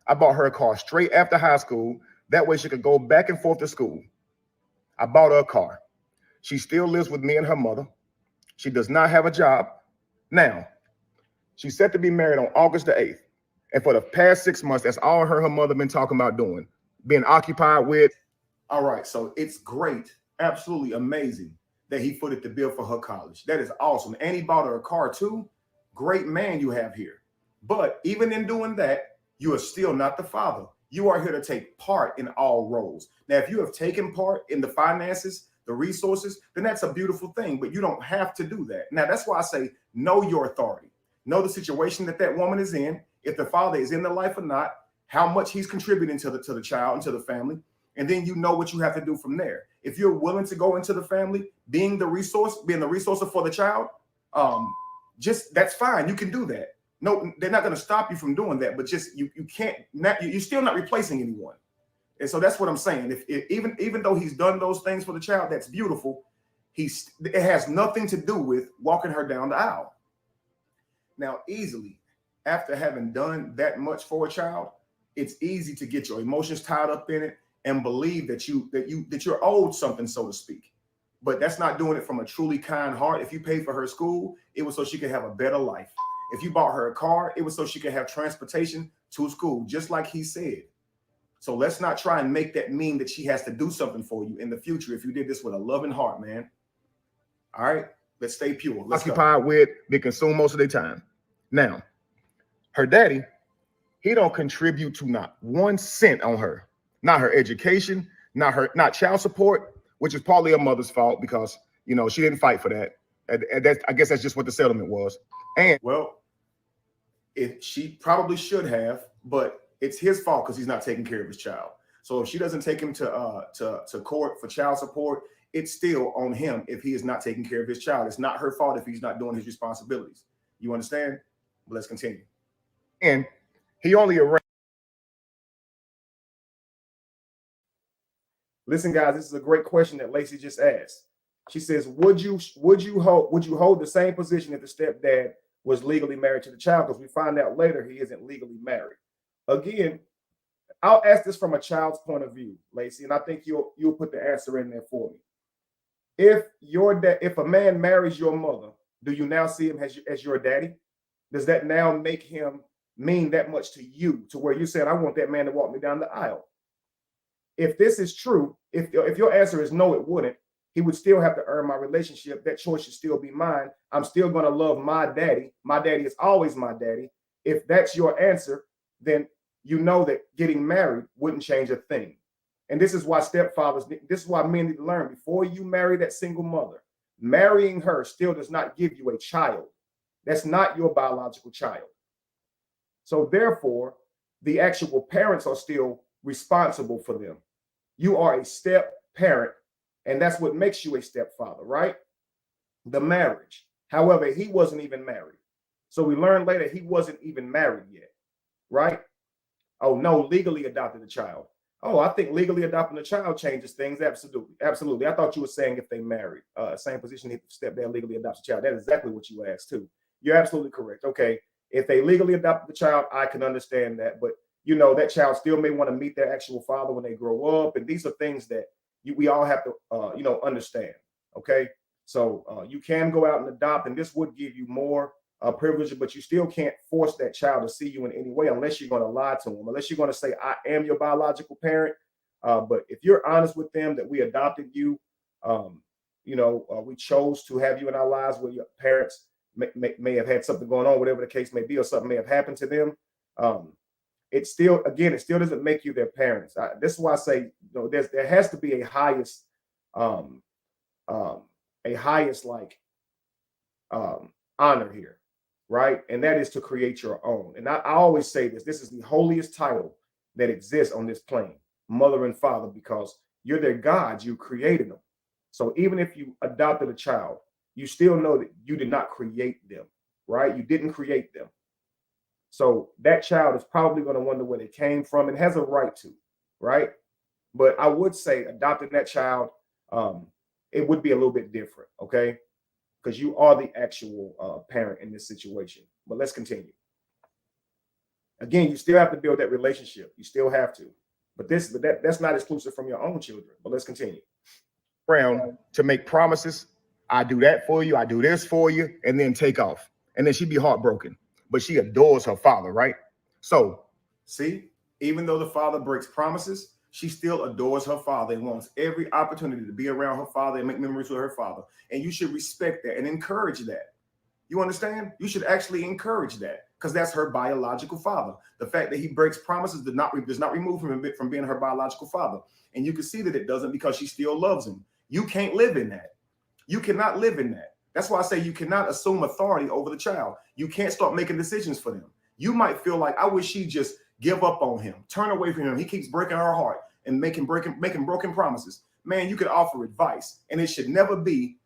I bought her a car straight after high school. That way she could go back and forth to school. I bought her a car. She still lives with me and her mother. She does not have a job. Now, she's set to be married on August the 8th. And for the past 6 months, that's all her mother been talking about doing, being occupied with. All right, so it's great, absolutely amazing that he footed the bill for her college. That is awesome. And he bought her a car too. Great man you have here. But even in doing that, you are still not the father. You are here to take part in all roles. Now, if you have taken part in the finances, the resources, then that's a beautiful thing, but you don't have to do that. Now, that's why I say know your authority. Know the situation that woman is in, if the father is in the life or not, how much he's contributing to the child and to the family, and then you know what you have to do from there. If you're willing to go into the family, being the resource for the child, just that's fine. You can do that. No, they're not going to stop you from doing that, but just you can't. You're still not replacing anyone, and so that's what I'm saying. If even though he's done those things for the child, that's beautiful. It has nothing to do with walking her down the aisle. Now, easily, after having done that much for a child, it's easy to get your emotions tied up in it and believe that you're owed something, so to speak. But that's not doing it from a truly kind heart. If you paid for her school, it was so she could have a better life. If you bought her a car, it was so she could have transportation to school, just like he said. So let's not try and make that mean that she has to do something for you in the future if you did this with a loving heart, man. All right, let's stay pure. Let's occupied with, be consumed most of their time. Now, her daddy, he don't contribute to not 1 cent on her. Not her education, not child support, which is partly her mother's fault because, she didn't fight for that. And I guess that's just what the settlement was. And well, she probably should have, but it's his fault because he's not taking care of his child. So if she doesn't take him to court for child support, it's still on him if he is not taking care of his child. It's not her fault if he's not doing his responsibilities. You understand? But let's continue. And he only arranged. Listen, guys, this is a great question that Lacey just asked. She says, would you hold the same position if the stepdad was legally married to the child? Because we find out later he isn't legally married. Again, I'll ask this from a child's point of view, Lacey, and I think you'll put the answer in there for me. If a man marries your mother, do you now see him as your daddy? Does that now make him mean that much to you, to where you said, I want that man to walk me down the aisle? If this is true, if your answer is no, it wouldn't. He would still have to earn my relationship. That choice should still be mine. I'm still going to love my daddy. My daddy is always my daddy. If that's your answer, then you know that getting married wouldn't change a thing. And this is why stepfathers, this is why men need to learn before you marry that single mother, marrying her still does not give you a child. That's not your biological child. So therefore, the actual parents are still responsible for them. You are a step parent, and that's what makes you a stepfather, right? The marriage. However, he wasn't even married. So we learned later he wasn't even married yet, right? Oh, no, legally adopted a child. Oh, I think legally adopting a child changes things. Absolutely. Absolutely. I thought you were saying if they married, same position, if stepdad legally adopts a child. That is exactly what you asked too. You're absolutely correct. Okay. If they legally adopted the child, I can understand that. But, you know, that child still may want to meet their actual father when they grow up. And these are things that we all have to, understand. Okay. So you can go out and adopt, and this would give you more privilege, but you still can't force that child to see you in any way unless you're going to lie to them, unless you're going to say, I am your biological parent. But if you're honest with them that we adopted you, we chose to have you in our lives where your parents may have had something going on, whatever the case may be, or something may have happened to them. It still doesn't make you their parents. This is why I say, there has to be a highest honor here, right? And that is to create your own. And I always say this is the holiest title that exists on this plane, mother and father, because you're their gods, you created them. So even if you adopted a child, you still know that you did not create them, right? You didn't create them. So that child is probably going to wonder where they came from and has a right to, right? But I would say adopting that child, it would be a little bit different, okay? Because you are the actual parent in this situation. But let's continue. Again, you still have to build that relationship. You still have to. But that's not exclusive from your own children. But let's continue. Around to make promises. I do that for you. I do this for you, and then take off. And then she'd be heartbroken. But she adores her father, right? So, see, even though the father breaks promises, she still adores her father and wants every opportunity to be around her father and make memories with her father. And you should respect that and encourage that. You understand? You should actually encourage that because that's her biological father. The fact that he breaks promises does not remove him from being her biological father. And you can see that it doesn't because she still loves him. You can't live in that. You cannot live in that. That's why I say you cannot assume authority over the child. You can't start making decisions for them. You might feel like, I wish she'd just give up on him, turn away from him. He keeps breaking her heart and making broken promises. Man, you could offer advice, and it should never be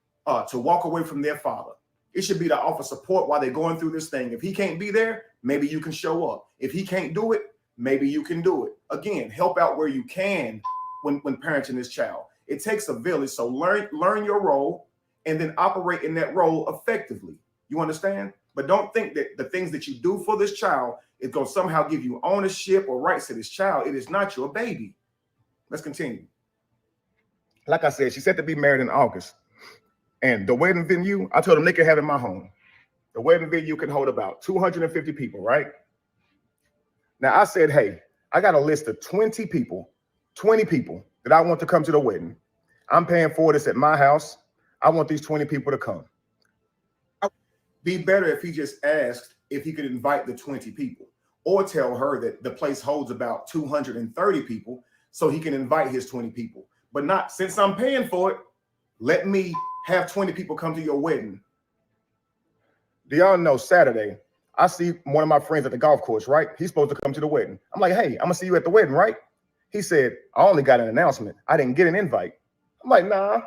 to walk away from their father. It should be to offer support while they're going through this thing. If he can't be there, maybe you can show up. If he can't do it, maybe you can do it. Again, help out where you can when parenting this child. It takes a village, so learn your role and then operate in that role effectively. You understand? But don't think that the things that you do for this child is going to somehow give you ownership or rights to this child. It is not your baby. Let's continue. Like I said, she said to be married in August. And the wedding venue, I told them they could have it in my home. The wedding venue can hold about 250 people, right? Now I said, hey, I got a list of 20 people that I want to come to the wedding. I'm paying for this at my house. I want these 20 people to come. Be better if he just asked if he could invite the 20 people, or tell her that the place holds about 230 people so he can invite his 20 people. But not, since I'm paying for it, let me have 20 people come to your wedding. Do y'all know Saturday, I see one of my friends at the golf course, right? He's supposed to come to the wedding. I'm like, hey, I'm gonna see you at the wedding, right? He said, I only got an announcement. I didn't get an invite. I'm like, nah.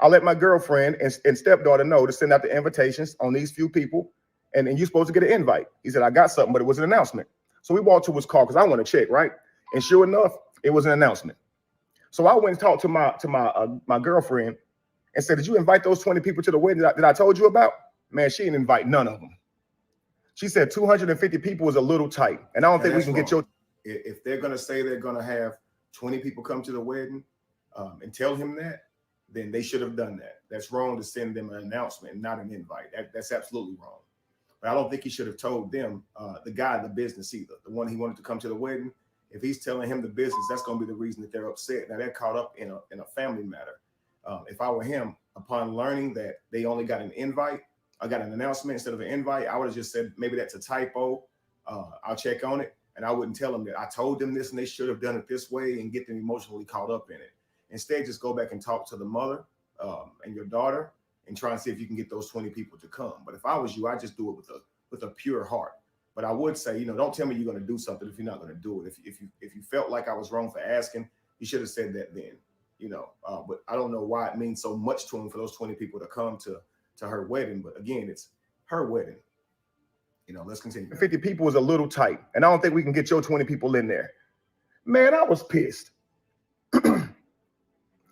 I'll let my girlfriend and stepdaughter know to send out the invitations on these few people, and you're supposed to get an invite. He said, I got something, but it was an announcement. So we walked to his car because I want to check, right? And sure enough, it was an announcement. So I went and talked to my girlfriend and said, did you invite those 20 people to the wedding that I told you about? Man, she didn't invite none of them. She said 250 people is a little tight, and I don't think we can get your. If they're going to say they're going to have 20 people come to the wedding, and tell him that, then they should have done that. That's wrong to send them an announcement and not an invite. That's absolutely wrong. But I don't think he should have told them, the guy in the business either, the one he wanted to come to the wedding. If he's telling him the business, that's going to be the reason that they're upset. Now they're caught up in a family matter. If I were him, upon learning that they only got an invite, I got an announcement instead of an invite, I would have just said, maybe that's a typo. I'll check on it. And I wouldn't tell them that I told them this and they should have done it this way and get them emotionally caught up in it. Instead, just go back and talk to the mother and your daughter and try and see if you can get those 20 people to come. But if I was you, I'd just do it with a pure heart. But I would say, don't tell me you're going to do something if you're not going to do it. If you felt like I was wrong for asking, you should have said that then, but I don't know why it means so much to him for those 20 people to come to her wedding. But again, it's her wedding. Let's continue. 50 people is a little tight, and I don't think we can get your 20 people in there. Man, I was pissed.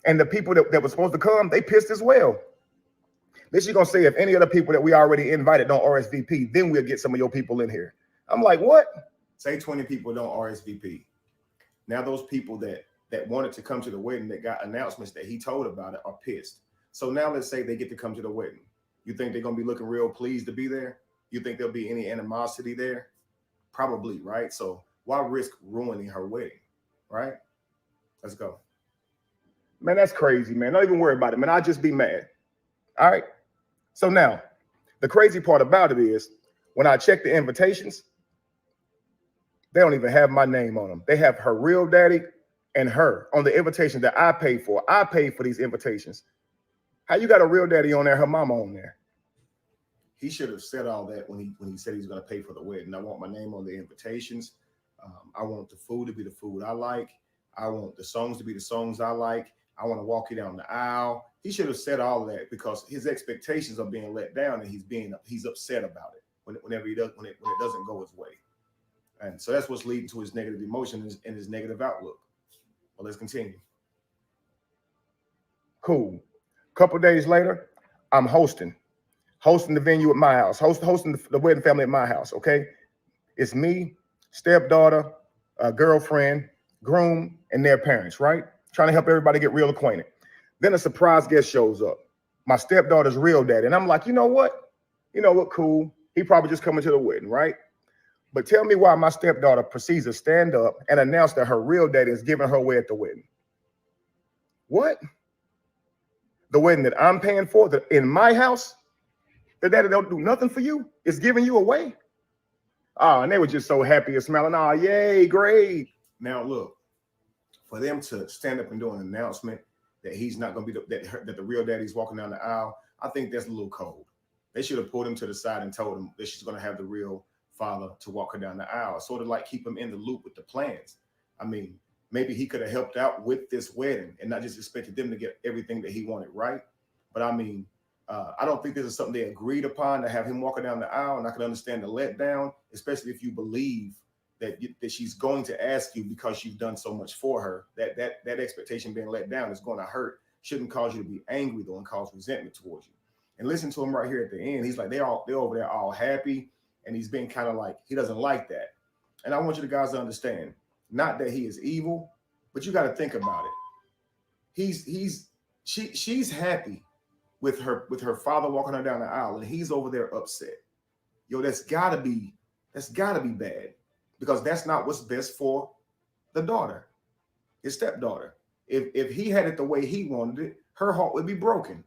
And the people that were supposed to come, they pissed as well. This you're going to say, if any other people that we already invited don't RSVP, then we'll get some of your people in here. I'm like, what? Say 20 people don't RSVP. Now those people that wanted to come to the wedding, that got announcements that he told about it, are pissed. So now let's say they get to come to the wedding. You think they're going to be looking real pleased to be there? You think there'll be any animosity there? Probably, right? So why risk ruining her wedding, right? Let's go. Man, that's crazy, man. Don't even worry about it, man. I'll just be mad. All right. So now, the crazy part about it is, when I check the invitations, they don't even have my name on them. They have her real daddy and her on the invitation that I paid for. I paid for these invitations. How you got a real daddy on there, her mama on there? He should have said all that when he said he's going to pay for the wedding. I want my name on the invitations. I want the food to be the food I like. I want the songs to be the songs I like. I want to walk you down the aisle. He should have said all of that, because his expectations are being let down, and he's upset about it whenever he does when it doesn't go his way. And so that's what's leading to his negative emotions and his negative outlook. Well, let's continue. Cool. Couple days later, I'm hosting the venue at my house, hosting the wedding family at my house. Okay, it's me, stepdaughter, girlfriend, groom, and their parents, right? Trying to help everybody get real acquainted. Then a surprise guest shows up, my stepdaughter's real daddy. And I'm like, you know what, cool. He probably just coming to the wedding, right? But tell me why my stepdaughter proceeds to stand up and announce that her real daddy is giving her away at the wedding. What? The wedding that I'm paying for, that in my house, the daddy don't do nothing for you, is giving you away? Oh, and they were just so happy and smiling. Oh, yay, great. Now look, for them to stand up and do an announcement that he's not going to be that the real daddy's walking down the aisle, I think that's a little cold. They should have pulled him to the side and told him that she's going to have the real father to walk her down the aisle, sort of like keep him in the loop with the plans. I mean, maybe he could have helped out with this wedding and not just expected them to get everything that he wanted, right? But I mean, I don't think this is something they agreed upon, to have him walking down the aisle. And I can understand the letdown, especially if you believe that she's going to ask you because you've done so much for her. That expectation being let down is going to hurt. Shouldn't cause you to be angry though, and cause resentment towards you. And listen to him right here at the end. He's like, they're over there all happy, and he's being kind of like, he doesn't like that. And I want you guys to understand, not that he is evil, but you got to think about it. She's happy with her father walking her down the aisle, and he's over there upset. Yo, that's gotta be bad, because that's not what's best for the daughter, his stepdaughter. If he had it the way he wanted it, her heart would be broken.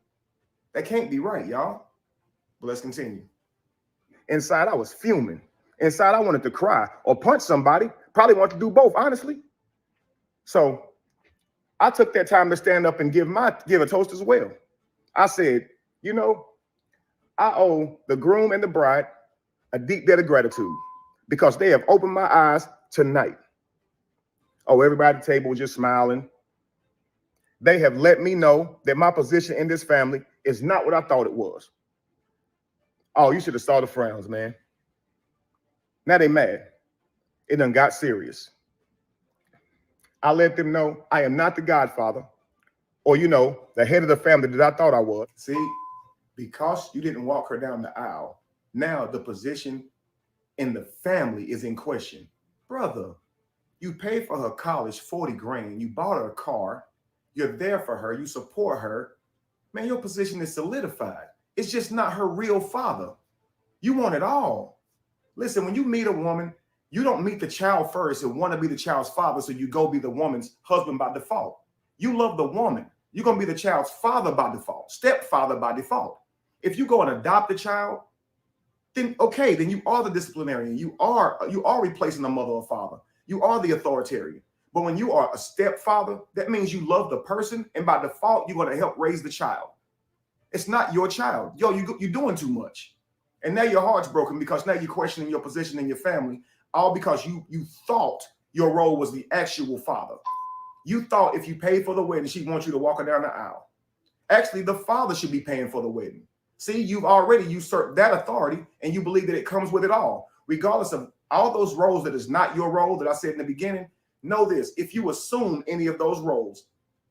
That can't be right, y'all. But let's continue. Inside, I was fuming. Inside, I wanted to cry or punch somebody. Probably want to do both, honestly. So I took that time to stand up and give a toast as well. I said, I owe the groom and the bride a deep debt of gratitude, because they have opened my eyes tonight. Oh, everybody at the table was just smiling. They have let me know that my position in this family is not what I thought it was. Oh, you should have saw the frowns, man. Now they mad. It done got serious. I let them know I am not the godfather, or, the head of the family that I thought I was. See, because you didn't walk her down the aisle, now the position in the family is in question. Brother, you paid for her college $40,000. You bought her a car. You're there for her. You support her. man, your position is solidified. It's just not her real father. You want it all. Listen, when you meet a woman, you don't meet the child first and want to be the child's father, so you go be the woman's husband by default. You love the woman. You're going to be the child's father by default, stepfather by default. If you go and adopt a child, then okay, then you are the disciplinarian. You are replacing the mother or father. You are the authoritarian. But when you are a stepfather, that means you love the person, and by default, you're going to help raise the child. It's not your child. Yo, you're doing too much. And now your heart's broken because now you're questioning your position in your family, all because you thought your role was the actual father. You thought if you paid for the wedding, she wants you to walk her down the aisle. Actually, the father should be paying for the wedding. See, you've already usurped that authority, and you believe that it comes with it all. Regardless of all those roles that is not your role that I said in the beginning, know this: if you assume any of those roles,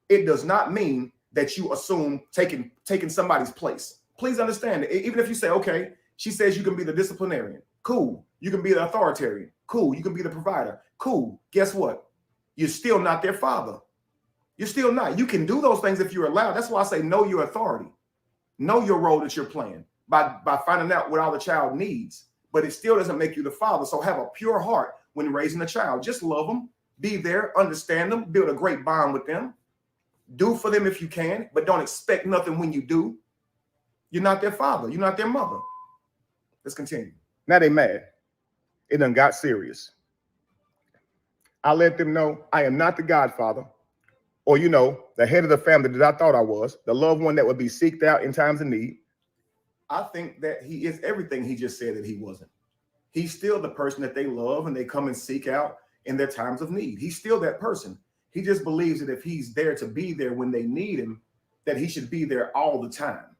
it does not mean that you assume taking somebody's place. Please understand that. Even if you say, okay, she says you can be the disciplinarian, cool. You can be the authoritarian, cool. You can be the provider, cool. Guess what? You're still not their father. You're still not. You can do those things if you're allowed. That's why I say know your authority. Know your role that you're playing by finding out what all the child needs. But it still doesn't make you the father. So have a pure heart when raising a child. Just love them, be there, understand them, build a great bond with them. Do for them if you can, but don't expect nothing when you do. You're not their father. You're not their mother. Let's continue. Now they mad. It done got serious. I let them know I am not the godfather, or, the head of the family that I thought I was, the loved one that would be seeked out in times of need. I think that he is everything he just said that he wasn't. He's still the person that they love and they come and seek out in their times of need. He's still that person. He just believes that if he's there to be there when they need him, that he should be there all the time.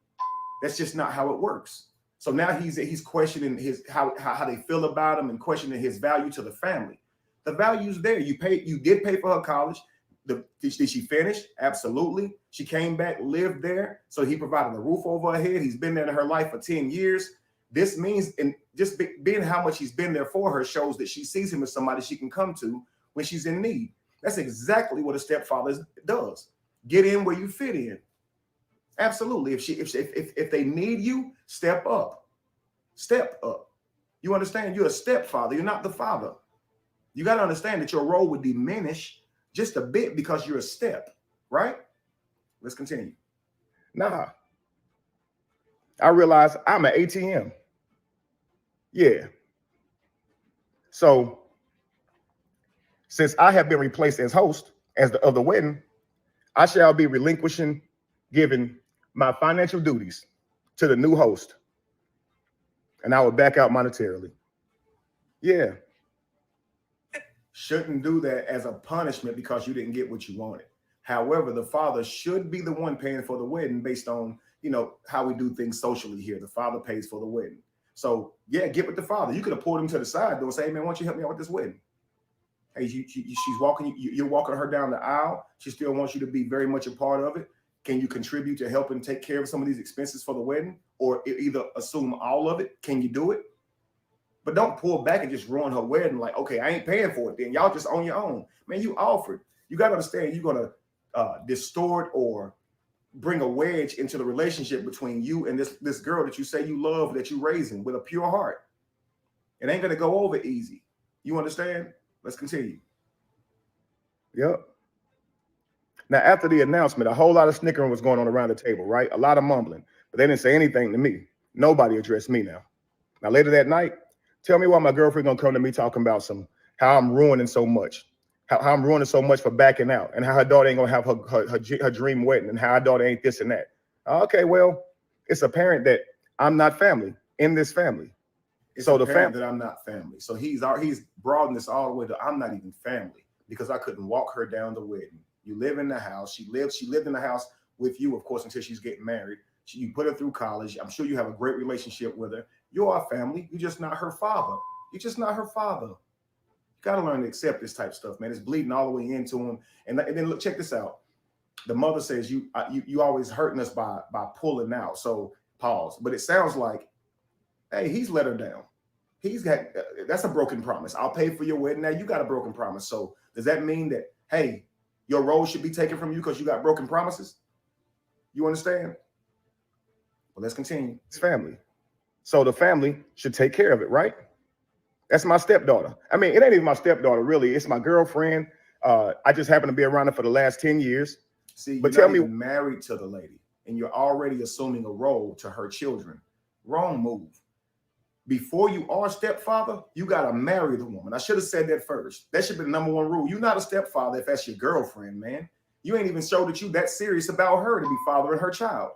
That's just not how it works. So now he's questioning how they feel about him and questioning his value to the family. The value's there. You did pay for her college. Did she finish? Absolutely. She came back, lived there. So he provided a roof over her head. He's been there in her life for 10 years. This means, and just being how much he's been there for her shows that she sees him as somebody she can come to when she's in need. That's exactly what a stepfather does. Get in where you fit in. Absolutely. If they need you, step up. Step up. You understand? You're a stepfather. You're not the father. You got to understand that your role would diminish just a bit because you're a step, right? Let's continue. Nah. I realize I'm an ATM. Yeah. So since I have been replaced as host of the wedding, I shall be giving my financial duties to the new host, and I will back out monetarily. Yeah. Shouldn't do that as a punishment because you didn't get what you wanted. However, the father should be the one paying for the wedding based on, how we do things socially here. The father pays for the wedding. So yeah, get with the father. You could have pulled him to the side though and say, hey man, why don't you help me out with this wedding? Hey, she's walking, you're walking her down the aisle. She still wants you to be very much a part of it. Can you contribute to helping take care of some of these expenses for the wedding, or either assume all of it? Can you do it? But don't pull back and just ruin her wedding like, okay, I ain't paying for it then. Y'all just on your own. Man, you offered. You got to understand you're going to distort or bring a wedge into the relationship between you and this girl that you say you love, that you're raising with a pure heart. It ain't going to go over easy. You understand? Let's continue. Yep. Now, after the announcement, a whole lot of snickering was going on around the table, right? A lot of mumbling, but they didn't say anything to me. Nobody addressed me now. Now, later that night, tell me why my girlfriend gonna come to me talking about how I'm ruining so much, how I'm ruining so much for backing out, and how her daughter ain't gonna have her dream wedding, and how her daughter ain't this and that. Okay, well, it's apparent that I'm not family in this family. It's so the family that I'm not family. So he's broadened this all the way to I'm not even family because I couldn't walk her down the wedding. You live in the house. She lived in the house with you, of course, until she's getting married. You put her through college. I'm sure you have a great relationship with her. You are family. You're just not her father. You're just not her father. You got to learn to accept this type of stuff, man. It's bleeding all the way into him. And then look, check this out. The mother says you always hurting us by pulling out. So pause. But it sounds like, hey, he's let her down. He's got that's a broken promise. I'll pay for your wedding. Now you got a broken promise. So does that mean that, hey, your role should be taken from you because you got broken promises? You understand? Well, let's continue. It's family. So the family should take care of it, right? That's my stepdaughter. I mean, it ain't even my stepdaughter, really. It's my girlfriend. I just happen to be around her for the last 10 years. See, but you're tell not me, even married to the lady, and you're already assuming a role to her children. Wrong move. Before you are a stepfather, you got to marry the woman. I should have said that first. That should be the number one rule. You're not a stepfather if that's your girlfriend, man. You ain't even showed that you that serious about her to be fathering her child.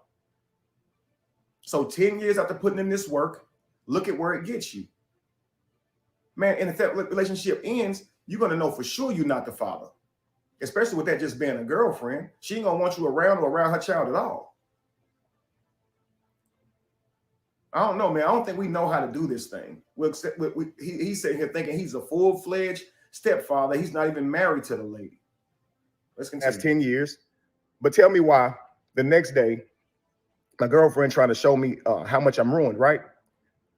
So 10 years after putting in this work, look at where it gets you. Man, and if that relationship ends, you're going to know for sure you're not the father. Especially with that just being a girlfriend. She ain't going to want you around or around her child at all. I don't know, man. I don't think we know how to do this thing. He's sitting here thinking he's a full-fledged stepfather. He's not even married to the lady. Let's continue. That's 10 years. But tell me why the next day, my girlfriend trying to show me how much I'm ruined, right?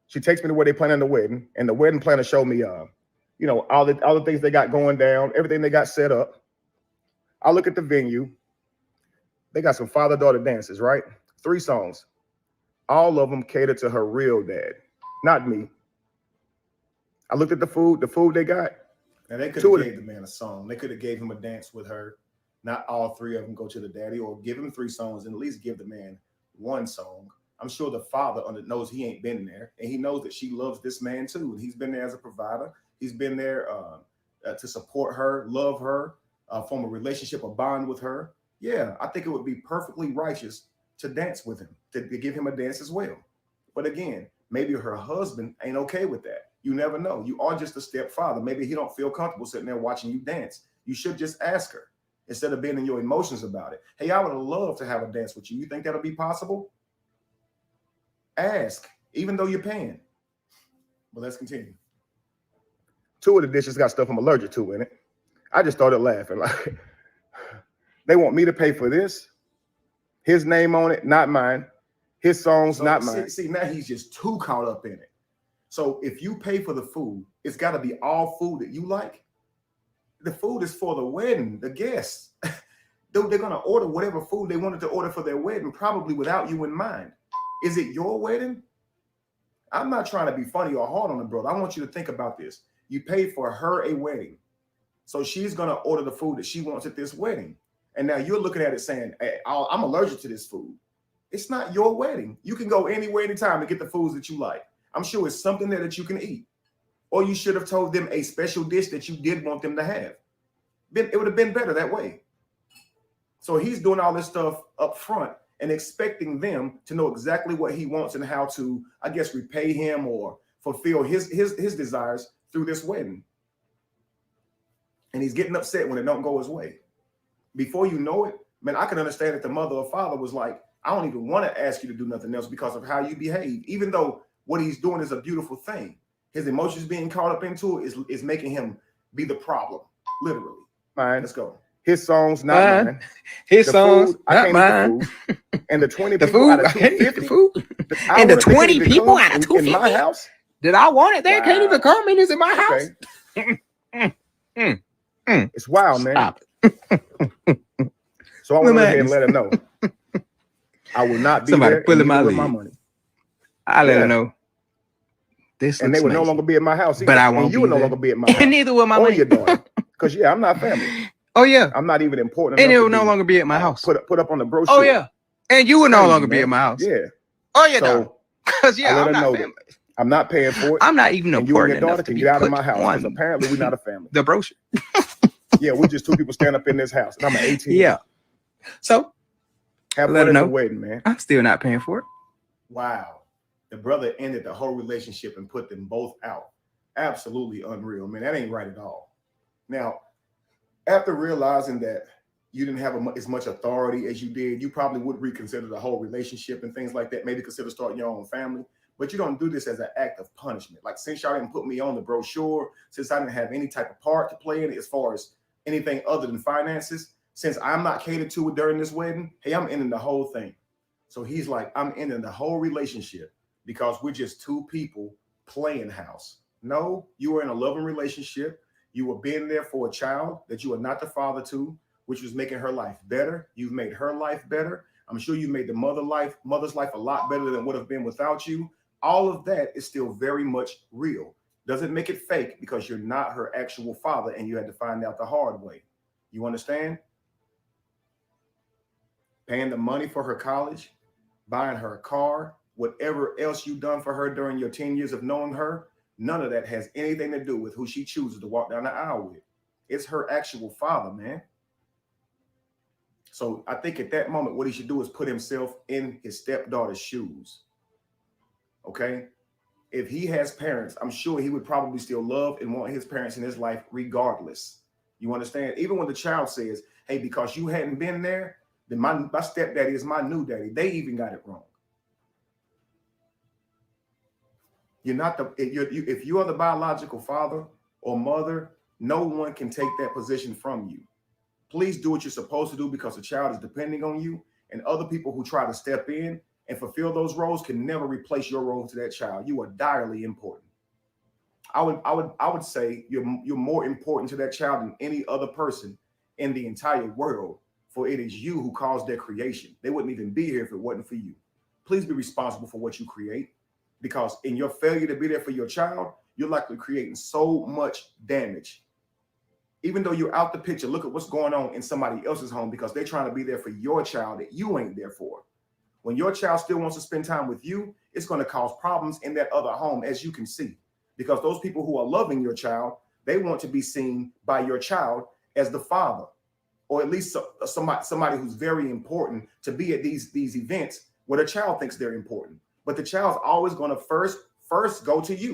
She takes me to where they planning the wedding, and the wedding planner showed me, you know, all the things they got going down, everything they got set up. I look at the venue. They got some father-daughter dances, right? 3 songs. All of them cater to her real dad, not me. I looked at the food they got. Now they could have gave the man a song. They could have gave him a dance with her. Not all 3 of them go to the daddy, or give him 3 songs and at least give the man 1 song. I'm sure the father knows he ain't been there, and he knows that she loves this man too. And he's been there as a provider. He's been there to support her, love her, form a relationship, a bond with her. Yeah, I think it would be perfectly righteous to dance with him, to give him a dance as well. But again, maybe her husband ain't okay with that. You never know. You are just a stepfather. Maybe he don't feel comfortable sitting there watching you dance. You should just ask her instead of being in your emotions about it. Hey, I would love to have a dance with you. You think that'll be possible? Ask, even though you're paying. But let's continue. 2 of the dishes got stuff I'm allergic to in it. I just started laughing. Like, they want me to pay for this? His name on it, not mine. His songs, not mine. See, now he's just too caught up in it. So if you pay for the food, it's got to be all food that you like. The food is for the wedding, the guests. They're going to order whatever food they wanted to order for their wedding, probably without you in mind. Is it your wedding? I'm not trying to be funny or hard on the brother. I want you to think about this. You paid for her a wedding. So she's going to order the food that she wants at this wedding. And now you're looking at it saying, hey, I'm allergic to this food. It's not your wedding. You can go anywhere, anytime and get the foods that you like. I'm sure it's something there that you can eat. Or you should have told them a special dish that you did want them to have. It would have been better that way. So he's doing all this stuff up front and expecting them to know exactly what he wants and how to, I guess, repay him or fulfill his desires through this wedding. And he's getting upset when it don't go his way. Before you know it, man, I can understand that the mother or father was like, I don't even want to ask you to do nothing else because of how you behave, even though what he's doing is a beautiful thing. His emotions being caught up into it is making him be the problem, literally. Mine. Let's go. His songs, not mine. His the songs, food, I not can't mine. eat the food. And the 20 The people food, out of I can't eat 250. the food. And the 20 people out of 250 in my house. Did I want it? They Wow. can't even come in. It's in my house. Okay. It's wild, man. Stop. So I went ahead and let her know. I will not be Somebody there. pulling my my leg. money. I let her know. This And they would no amazing. longer be at my house. Either. But I won't and you be would no there. longer be at my house. And neither will my or money. your daughter. Because yeah, I'm not family. Oh yeah. I'm not even important. And enough it to will no be, longer be at my house. Put up on the brochure. Oh yeah. And you will no Crazy, longer be man. at my house. Yeah. Oh yeah. So Because I yeah, let I'm her know not that family. I'm not paying for it. I'm not even and you and your important daughter enough to can be get out of put my house because on apparently we're not a family. the brochure. Yeah, we're just 2 people standing up in this house. And I'm an 18. Yeah. So Have let fun her at know. the wedding, man. I'm still not paying for it. Wow. The brother ended the whole relationship and put them both out. Absolutely unreal, man. That ain't right at all. Now, after realizing that you didn't have as much authority as you did, you probably would reconsider the whole relationship and things like that. Maybe consider starting your own family. But you don't do this as an act of punishment. Like, since y'all didn't put me on the brochure, since I didn't have any type of part to play in it as far as anything other than finances, since I'm not catered to during this wedding, hey, I'm ending the whole thing. So he's like, I'm ending the whole relationship because we're just 2 people playing house. No, you were in a loving relationship. You were being there for a child that you are not the father to, which was making her life better. You've made her life better. I'm sure you made the mother's life a lot better than it would have been without you. All of that is still very much real. Doesn't make it fake because you're not her actual father and you had to find out the hard way. You understand? Paying the money for her college, buying her a car, whatever else you've done for her during your 10 years of knowing her, none of that has anything to do with who she chooses to walk down the aisle with. It's her actual father, man. So I think at that moment, what he should do is put himself in his stepdaughter's shoes. Okay? If he has parents, I'm sure he would probably still love and want his parents in his life regardless. You understand? Even when the child says, hey, because you hadn't been there, then my stepdaddy is my new daddy. They even got it wrong. You're not if you are the biological father or mother, no one can take that position from you. Please do what you're supposed to do because the child is depending on you, and other people who try to step in and fulfill those roles can never replace your role to that child. You are direly important. I would say you're more important to that child than any other person in the entire world, for it is you who caused their creation. They wouldn't even be here if it wasn't for you. Please be responsible for what you create, because in your failure to be there for your child, you're likely creating so much damage. Even though you're out the picture, look at what's going on in somebody else's home because they're trying to be there for your child that you ain't there for. When your child still wants to spend time with you, it's going to cause problems in that other home, as you can see, because those people who are loving your child, they want to be seen by your child as the father, or at least somebody who's very important to be at these events where the child thinks they're important. But the child's always going to first go to you.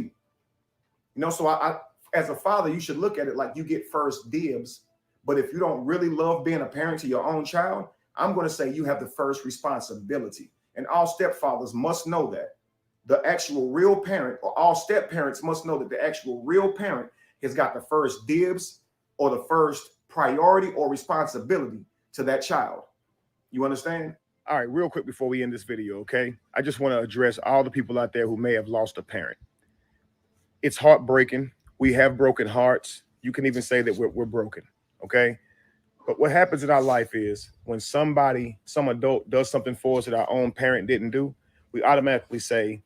You know, so I as a father, you should look at it like you get first dibs. But if you don't really love being a parent to your own child, I'm going to say you have the first responsibility. And all stepfathers must know that. The actual real parent, or all step parents must know that the actual real parent has got the first dibs or the first priority or responsibility to that child. You understand? All right, real quick before we end this video, okay? I just want to address all the people out there who may have lost a parent. It's heartbreaking. We have broken hearts. You can even say that we're broken, okay? But what happens in our life is when some adult does something for us that our own parent didn't do, we automatically say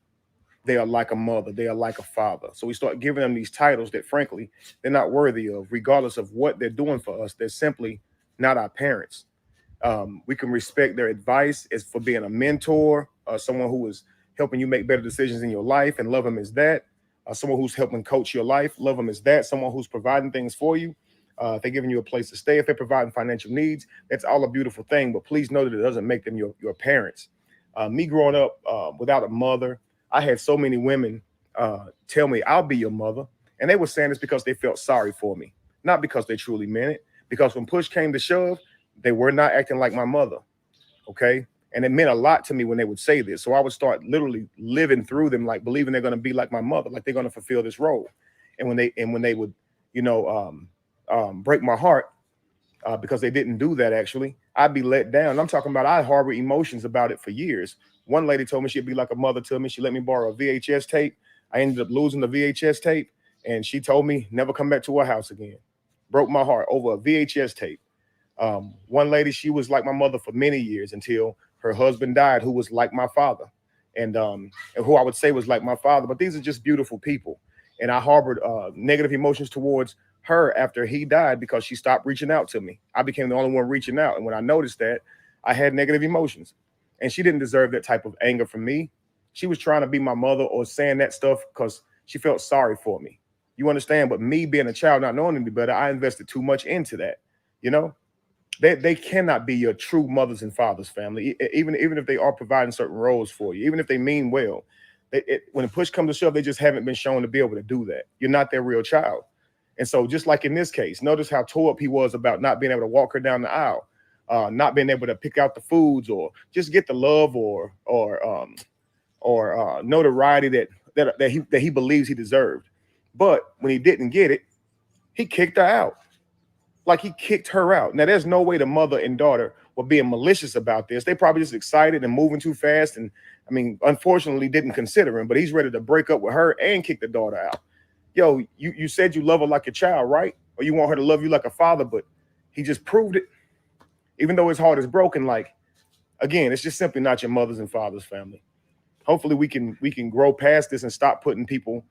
they are like a mother, they are like a father. So we start giving them these titles that, frankly, they're not worthy of, regardless of what they're doing for us. They're simply not our parents. We can respect their advice as for being a mentor, someone who is helping you make better decisions in your life and love them as that. Someone who's helping coach your life, love them as that. Someone who's providing things for you. If they're giving you a place to stay, if they're providing financial needs, that's all a beautiful thing. But please know that it doesn't make them your parents. Me growing up without a mother, I had so many women tell me, I'll be your mother. And they were saying this because they felt sorry for me, not because they truly meant it. Because when push came to shove, they were not acting like my mother. Okay. And it meant a lot to me when they would say this. So I would start literally living through them, like believing they're going to be like my mother, like they're going to fulfill this role. And when they would, break my heart because they didn't do that, actually, I'd be let down. I'm talking about I harbor emotions about it for years. One lady told me she'd be like a mother to me. She let me borrow a VHS tape. I ended up losing the VHS tape. And she told me never come back to her house again. Broke my heart over a VHS tape. One lady, she was like my mother for many years until her husband died, who was like my father, and who I would say was like my father. But these are just beautiful people. And I harbored negative emotions towards her after he died because she stopped reaching out to me. I became the only one reaching out. And when I noticed that, I had negative emotions. And she didn't deserve that type of anger from me. She was trying to be my mother or saying that stuff because she felt sorry for me. You understand? But me being a child, not knowing any better, I invested too much into that. You know? They cannot be your true mothers and fathers, family, even if they are providing certain roles for you, even if they mean well. When the push comes to shove, they just haven't been shown to be able to do that. You're not their real child. And so just like in this case, notice how tore up he was about not being able to walk her down the aisle, not being able to pick out the foods or just get the love or notoriety that he believes he deserved. But when he didn't get it, he kicked her out. Like he kicked her out. Now, there's no way the mother and daughter were being malicious about this. They probably just excited and moving too fast. And I mean, unfortunately, didn't consider him, but he's ready to break up with her and kick the daughter out. Yo, you said you love her like a child, right? Or you want her to love you like a father, but he just proved it. Even though his heart is broken, like, again, it's just simply not your mother's and father's family. Hopefully we can grow past this and stop putting people,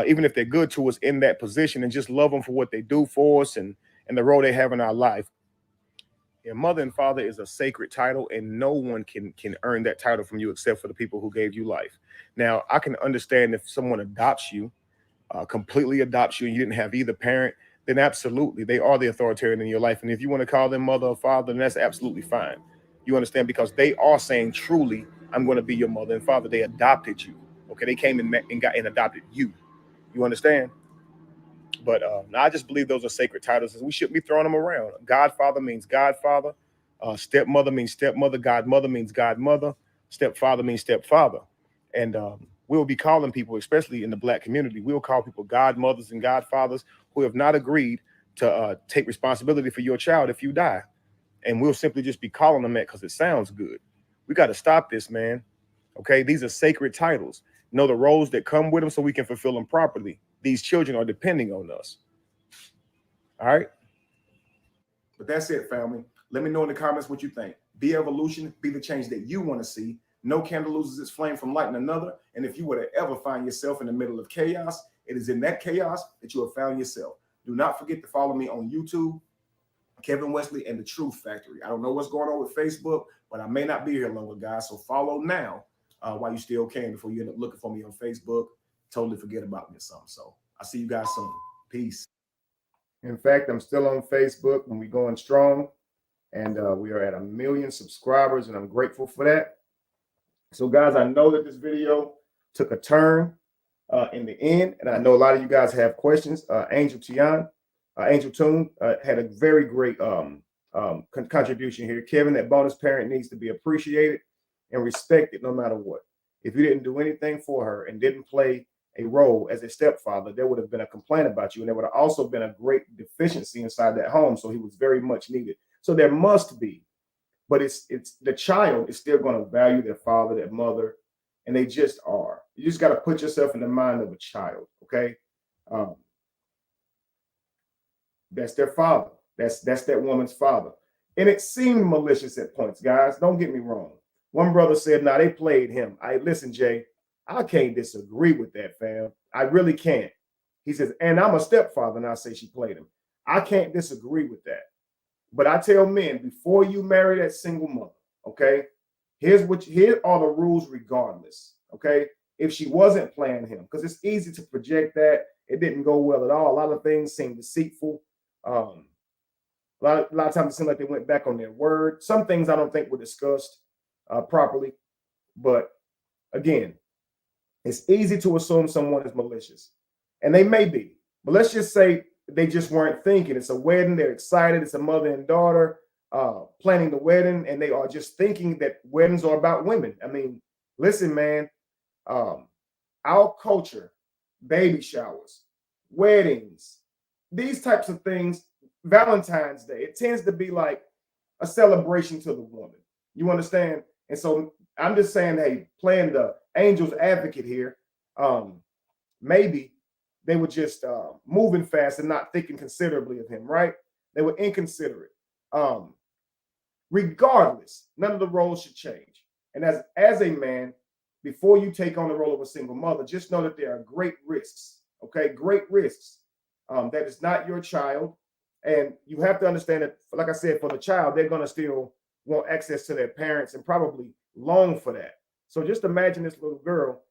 even if they're good to us, in that position, and just love them for what they do for us and the role they have in our life. Your mother and father is a sacred title, and no one can earn that title from you except for the people who gave you life. Now, I can understand if someone adopts you, completely adopts you, and you didn't have either parent, then absolutely, they are the authoritarian in your life. And if you want to call them mother or father, then that's absolutely fine. You understand? Because they are saying truly, I'm going to be your mother and father. They adopted you. Okay, they came and adopted you. You understand? But I just believe those are sacred titles, and we shouldn't be throwing them around. Godfather means Godfather. Stepmother means stepmother. Godmother means godmother. Stepfather means stepfather. And we'll be calling people, especially in the Black community, we'll call people godmothers and godfathers who have not agreed to take responsibility for your child if you die. And we'll simply just be calling them that because it sounds good. We got to stop this, man. Okay, these are sacred titles. Know the roles that come with them so we can fulfill them properly. These children are depending on us. All right. But that's it, family. Let me know in the comments what you think. Be evolution, be the change that you want to see. No candle loses its flame from lighting another. And if you were to ever find yourself in the middle of chaos, it is in that chaos that you have found yourself. Do not forget to follow me on YouTube, Kevin Wesley and the Truth Factory. I don't know what's going on with Facebook, but I may not be here longer, guys. So follow now while you still can before you end up looking for me on Facebook. Totally forget about me or something. So I'll see you guys soon. Peace. In fact, I'm still on Facebook when we're going strong, and we are at 1 million subscribers, and I'm grateful for that. So guys, I know that this video took a turn in the end, and I know a lot of you guys have questions. Angel Toon had a very great contribution here. Kevin, that bonus parent needs to be appreciated and respected no matter what. If you didn't do anything for her and didn't play a role as a stepfather, there would have been a complaint about you, and there would have also been a great deficiency inside that home. So he was very much needed. So there must be, but it's the child is still going to value their father, their mother, and they just are. You just got to put yourself in the mind of a child, okay? That's their father. That's that woman's father. And it seemed malicious at points, guys. Don't get me wrong. One brother said, "Nah, they played him." Listen, Jay, I can't disagree with that, fam. I really can't. He says, and I'm a stepfather, and I say she played him. I can't disagree with that. But I tell men, before you marry that single mother, okay, here are the rules regardless, okay? If she wasn't playing him, because it's easy to project that. It didn't go well at all. A lot of things seem deceitful. A lot of times it seemed like they went back on their word. Some things I don't think were discussed properly. But again, it's easy to assume someone is malicious. And they may be. But let's just say they just weren't thinking. It's a wedding. They're excited. It's a mother and daughter planning the wedding. And they are just thinking that weddings are about women. I mean, listen, man. Our culture, baby showers, weddings, these types of things, Valentine's Day, it tends to be like a celebration to the woman. You understand? And so I'm just saying, hey, playing the angel's advocate here, maybe they were just moving fast and not thinking considerably of him, right? They were inconsiderate. Regardless, none of the roles should change. And as a man, before you take on the role of a single mother, just know that there are great risks, okay? Great risks. That is not your child. And you have to understand that, like I said, for the child, they're going to still want access to their parents and probably long for that. So just imagine this little girl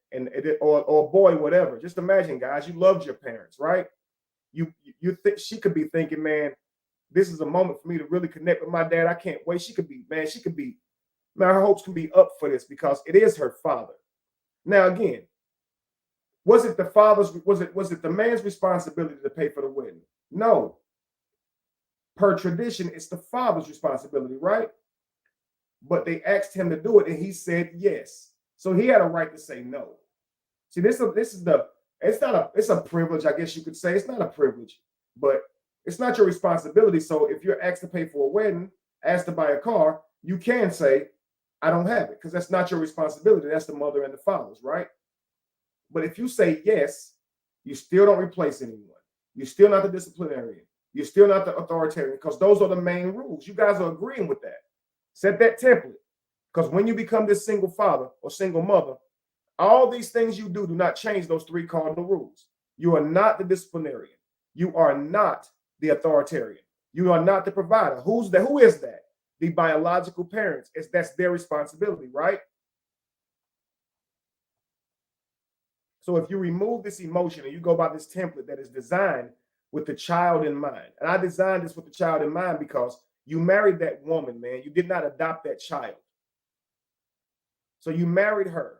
or boy, whatever. Just imagine, guys, you loved your parents, right? You think she could be thinking, man, this is a moment for me to really connect with my dad. I can't wait. She could be, man, her hopes can be up for this because it is her father. Now, again, was it the man's responsibility to pay for the wedding? No. Per tradition, it's the father's responsibility, right? But they asked him to do it, and he said yes. So he had a right to say no. See, it's a privilege, I guess you could say. It's not a privilege, but it's not your responsibility. So if you're asked to pay for a wedding, asked to buy a car, you can say, I don't have it, because that's not your responsibility. That's the mother and the father's, right? But if you say yes, you still don't replace anyone. You're still not the disciplinarian. You're still not the authoritarian, because those are the main rules. You guys are agreeing with that. Set that template. Because when you become this single father or single mother, all these things you do not change those 3 cardinal rules. You are not the disciplinarian. You are not the authoritarian. You are not the provider. Who is that? The biological parents. That's their responsibility, right? So if you remove this emotion and you go by this template that is designed with the child in mind, and I designed this with the child in mind because you married that woman, man. You did not adopt that child. So you married her.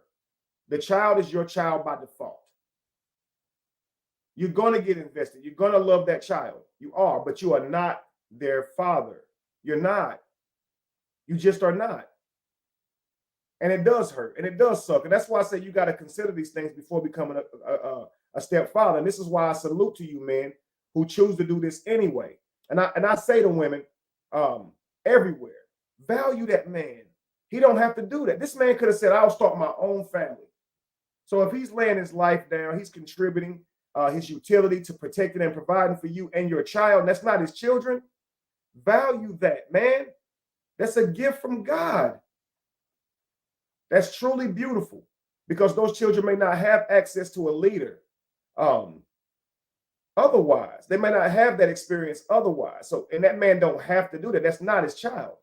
The child is your child by default. You're going to get invested. You're going to love that child. You are, but you are not their father. You're not. You just are not. And it does hurt and it does suck. And that's why I say you got to consider these things before becoming a stepfather. And this is why I salute to you, men, who choose to do this anyway. And I say to women everywhere, value that man. He don't have to do that. This man could have said, I'll start my own family. So if he's laying his life down, he's contributing his utility to protecting and providing for you and your child, and that's not his children. Value that, man. That's a gift from God. That's truly beautiful because those children may not have access to a leader otherwise. They may not have that experience otherwise. So, and that man don't have to do that. That's not his child.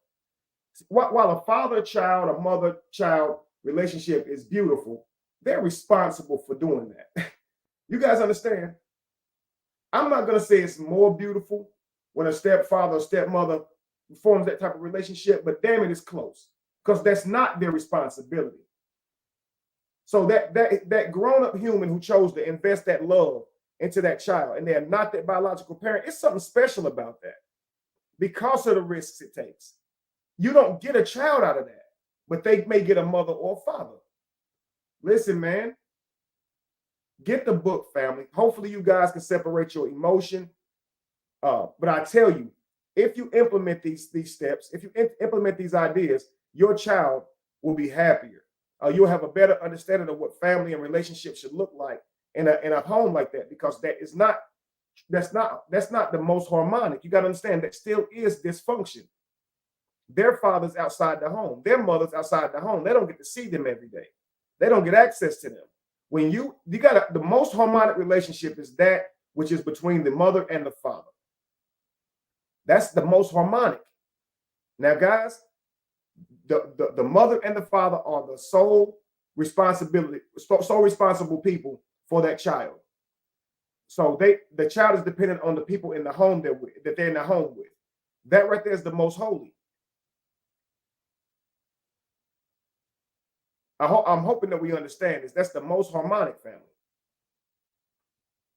While a father-child, a mother-child relationship is beautiful, they're responsible for doing that. You guys understand? I'm not going to say it's more beautiful when a stepfather or stepmother forms that type of relationship, but damn it, it's close because that's not their responsibility. So that grown-up human who chose to invest that love into that child and they're not that biological parent, it's something special about that because of the risks it takes. You don't get a child out of that, but they may get a mother or a father. Listen, man, get the book, family. Hopefully you guys can separate your emotion. But I tell you, if you implement these steps, if you implement these ideas, your child will be happier. You'll have a better understanding of what family and relationships should look like in a home like that, because that's not the most harmonic. You got to understand that still is dysfunction. Their father's outside the home. Their mother's outside the home. They don't get to see them every day. They don't get access to them. When you got the most harmonic relationship is that which is between the mother and the father. That's the most harmonic. Now, guys, the mother and the father are the sole responsible people for that child. So the child is dependent on the people in the home that they're in the home with. That right there is the most holy. I'm hoping that we understand this. That's the most harmonic family.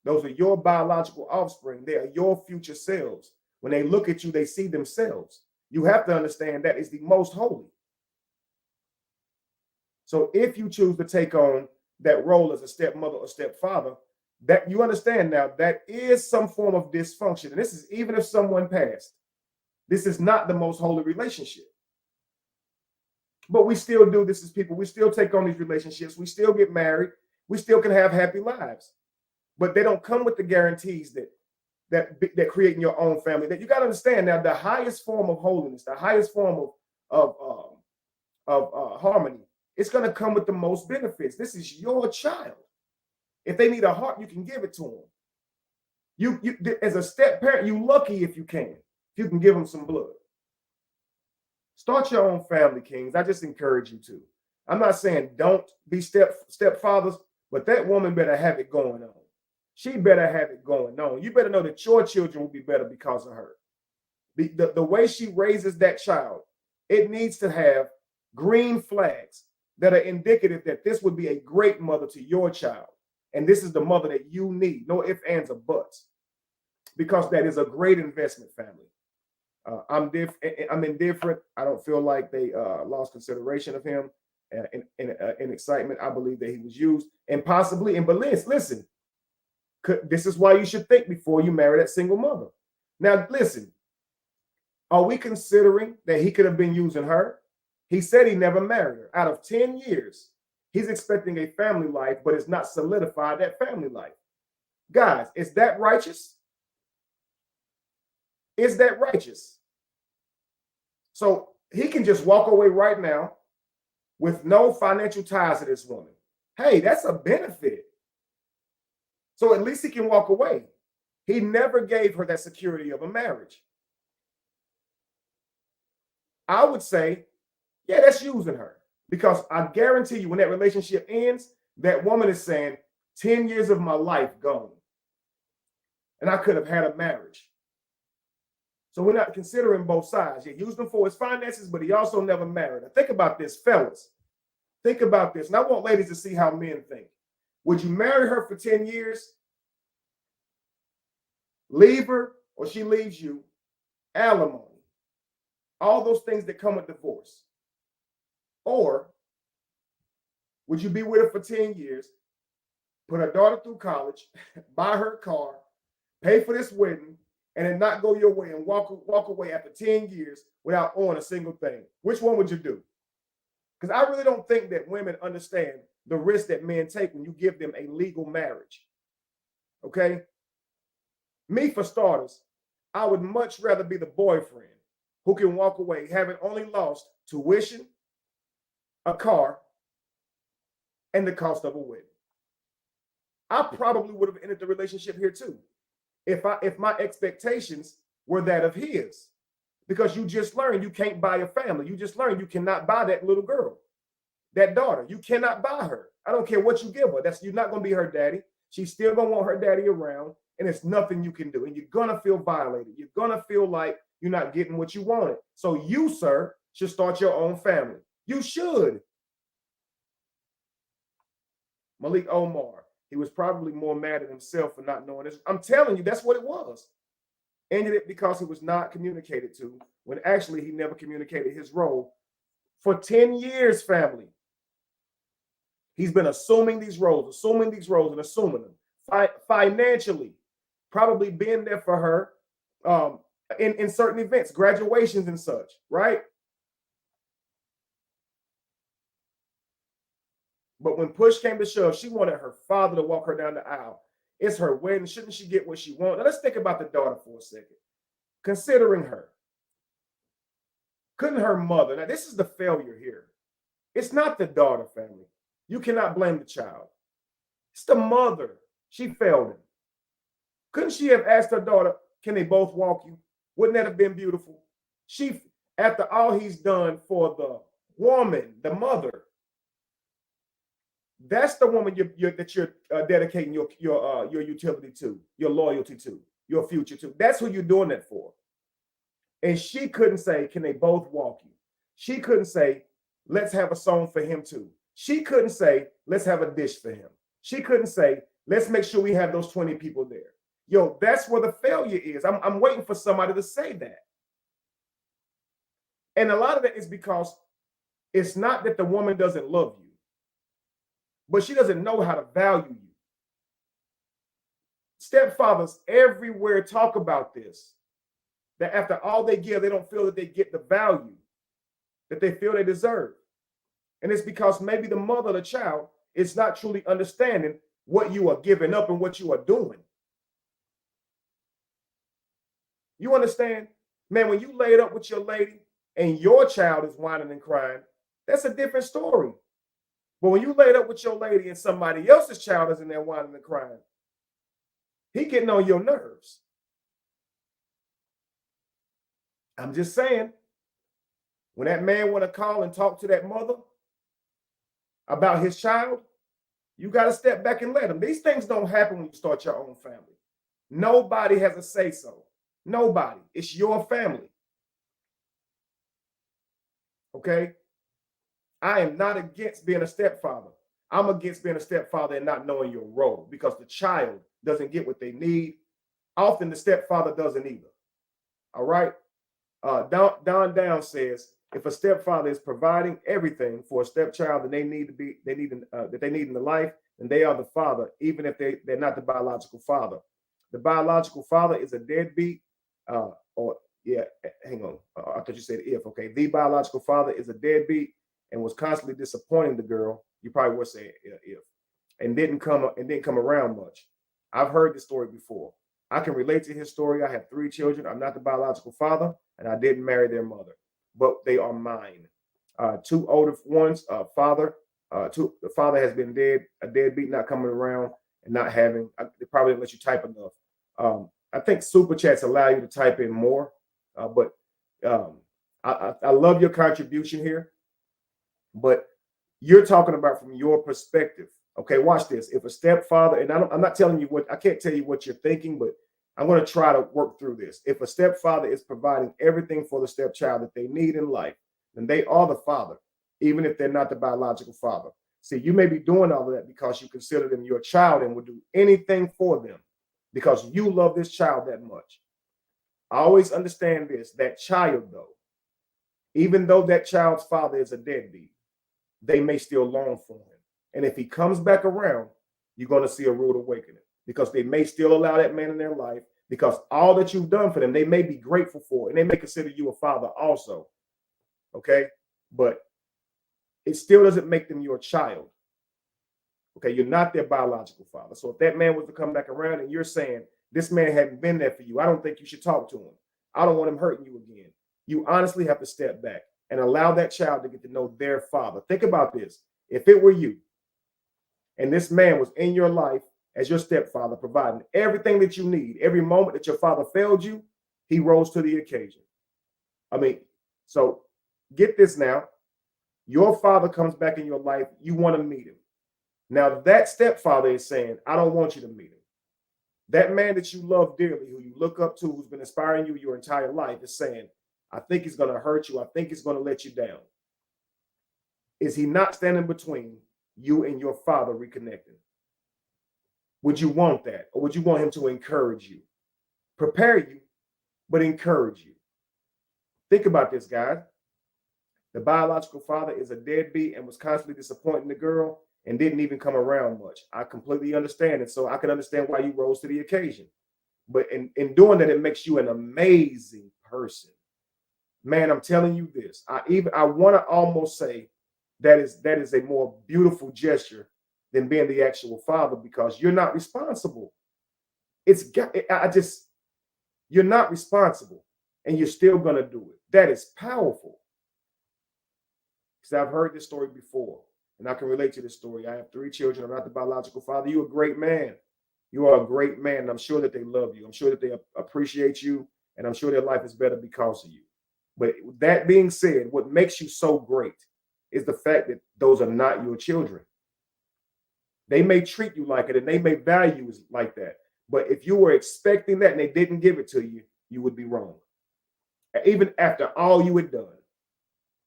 Those are your biological offspring. They are your future selves. When they look at you, they see themselves. You have to understand that is the most holy. So if you choose to take on that role as a stepmother or stepfather, that you understand now that is some form of dysfunction. And this is even if someone passed. This is not the most holy relationship. But we still do this as people. We still take on these relationships. We still get married. We still can have happy lives. But they don't come with the guarantees that creating your own family. That you got to understand now, the highest form of holiness, the highest form of harmony, it's going to come with the most benefits. This is your child. If they need a heart, you can give it to them. You as a step parent, you lucky if you can give them some blood. Start your own family, kings. I just encourage you to. I'm not saying don't be stepfathers, but that woman better have it going on. She better have it going on. You better know that your children will be better because of her. The way she raises that child, it needs to have green flags that are indicative that this would be a great mother to your child. And this is the mother that you need. No ifs, ands, or buts. Because that is a great investment, family. I'm indifferent. I don't feel like they lost consideration of him in excitement. I believe that he was used and possibly. But listen, this is why you should think before you marry that single mother. Now, listen, are we considering that he could have been using her? He said he never married her. Out of 10 years, he's expecting a family life, but it's not solidified that family life. Guys, is that righteous? Is that righteous? So he can just walk away right now with no financial ties to this woman. Hey, that's a benefit. So at least he can walk away. He never gave her that security of a marriage. I would say, yeah, that's using her, because I guarantee you when that relationship ends, that woman is saying 10 years of my life gone. And I could have had a marriage. So we're not considering both sides. He used him for his finances, but he also never married. Now think about this, fellas. Think about this. And I want ladies to see how men think. Would you marry her for 10 years, leave her, or she leaves you, alimony, all those things that come with divorce? Or would you be with her for 10 years, put her daughter through college, buy her a car, pay for this wedding, and then not go your way and walk away after 10 years without owning a single thing? Which one would you do? Because I really don't think that women understand the risk that men take when you give them a legal marriage. Okay? Me, for starters, I would much rather be the boyfriend who can walk away having only lost tuition, a car, and the cost of a wedding. I probably would have ended the relationship here too if my expectations were that of his. Because you just learned you can't buy a family. You just learned you cannot buy that little girl, that daughter. You cannot buy her. I don't care what you give her. You're not going to be her daddy. She's still going to want her daddy around, and it's nothing you can do. And you're going to feel violated. You're going to feel like you're not getting what you wanted. So you, sir, should start your own family. You should. Malik Omar, he was probably more mad at himself for not knowing this. I'm telling you, that's what it was. Ended it because he was not communicated to, when actually he never communicated his role for 10 years, family. He's been assuming these roles, and assuming them financially, probably being there for her in certain events, graduations and such, right? But when push came to shove, she wanted her father to walk her down the aisle. It's her wedding. Shouldn't she get what she wants? Now let's think about the daughter for a second. Considering her, couldn't her mother, now this is the failure here. It's not the daughter, family. You cannot blame the child. It's the mother. She failed him. Couldn't she have asked her daughter, can they both walk you? Wouldn't that have been beautiful? She, after all he's done for the woman, the mother, that's the woman you're dedicating your utility to, your loyalty to, your future to. That's who you're doing that for. And she couldn't say, can they both walk you? She couldn't say, let's have a song for him too. She couldn't say, let's have a dish for him. She couldn't say, let's make sure we have those 20 people there. Yo, that's where the failure is. I'm waiting for somebody to say that. And a lot of that is because it's not that the woman doesn't love you, but she doesn't know how to value you. Stepfathers everywhere talk about this, that after all they give, they don't feel that they get the value that they feel they deserve. And it's because maybe the mother of the child is not truly understanding what you are giving up and what you are doing. You understand? Man, when you laid up with your lady and your child is whining and crying, that's a different story. But when you laid up with your lady and somebody else's child is in there whining and crying, he getting on your nerves. I'm just saying, when that man want to call and talk to that mother about his child, you got to step back and let him. These things don't happen when you start your own family. Nobody has a say-so. Nobody. It's your family. Okay? I am not against being a stepfather. I'm against being a stepfather and not knowing your role, because the child doesn't get what they need. Often the stepfather doesn't either. All right? Don Down says, if a stepfather is providing everything for a stepchild that they need in the life, then they are the father, even if they're not the biological father. The biological father is a deadbeat, hang on. I thought you said if. Okay, the biological father is a deadbeat and was constantly disappointing the girl. You probably would say if, and didn't come around much. I've heard this story before. I can relate to his story. I have 3 children. I'm not the biological father, and I didn't marry their mother, but they are mine. two older ones. The father has been dead, a deadbeat, not coming around and not having. They probably didn't let you type enough. I think super chats allow you to type in more, but I love your contribution here. But you're talking about from your perspective. Okay, watch this. If a stepfather, and I'm not telling you what, I can't tell you what you're thinking, but I'm going to try to work through this. If a stepfather is providing everything for the stepchild that they need in life, then they are the father, even if they're not the biological father. See, you may be doing all of that because you consider them your child and would do anything for them because you love this child that much. I always understand this, that child, though, even though that child's father is a deadbeat, they may still long for him. And if he comes back around, you're going to see a rude awakening because they may still allow that man in their life because all that you've done for them, they may be grateful for, and they may consider you a father also. Okay. But it still doesn't make them your child. Okay. You're not their biological father. So if that man was to come back around and you're saying this man hadn't been there for you, I don't think you should talk to him. I don't want him hurting you again. You honestly have to step back and allow that child to get to know their father. Think about this. If it were you and this man was in your life as your stepfather, providing everything that you need, every moment that your father failed you, he rose to the occasion. I mean, so get this now. Your father comes back in your life. You want to meet him. Now that stepfather is saying, I don't want you to meet him. That man that you love dearly, who you look up to, who's been inspiring you your entire life, is saying, I think he's going to hurt you. I think he's going to let you down. Is he not standing between you and your father reconnecting? Would you want that? Or would you want him to encourage you? Prepare you, but encourage you. Think about this, guys. The biological father is a deadbeat and was constantly disappointing the girl and didn't even come around much. I completely understand it. So I can understand why you rose to the occasion. But in doing that, it makes you an amazing person. Man, I'm telling you this. I want to almost say that is a more beautiful gesture than being the actual father because you're not responsible. You're not responsible and you're still going to do it. That is powerful. Because I've heard this story before and I can relate to this story. I have 3 children. I'm not the biological father. You're a great man. You are a great man. And I'm sure that they love you. I'm sure that they appreciate you. And I'm sure their life is better because of you. But that being said, what makes you so great is the fact that those are not your children. They may treat you like it and they may value you like that. But if you were expecting that and they didn't give it to you, you would be wrong. Even after all you had done,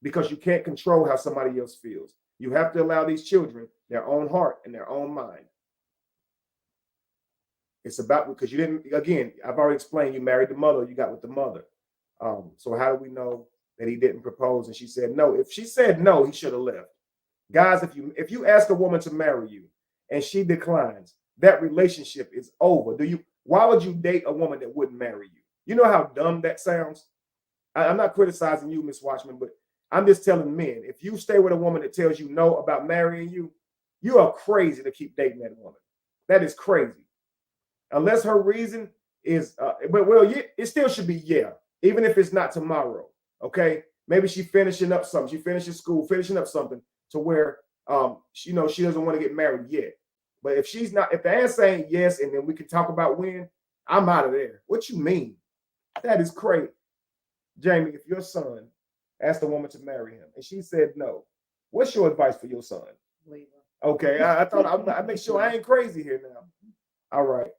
because you can't control how somebody else feels. You have to allow these children their own heart and their own mind. It's about, because you didn't, again, I've already explained, you married the mother, you got with the mother. So how do we know that he didn't propose and she said no? If she said no, he should have left. Guys, if you ask a woman to marry you and she declines, that relationship is over. Why would you date a woman that wouldn't marry you? You know how dumb that sounds? I'm not criticizing you, Miss Watchman, but I'm just telling men, if you stay with a woman that tells you no about marrying you, you are crazy to keep dating that woman. That is crazy. Unless her reason is, it still should be yeah. Even if it's not tomorrow, okay? Maybe she finishing up something. She finishes school, finishing up something to where, she doesn't want to get married yet. But if the answer ain't yes, and then we can talk about when, I'm out of there. What you mean? That is crazy. Jamie, if your son asked a woman to marry him and she said no, what's your advice for your son? Leave Okay, I thought I make sure I ain't crazy here now. All right.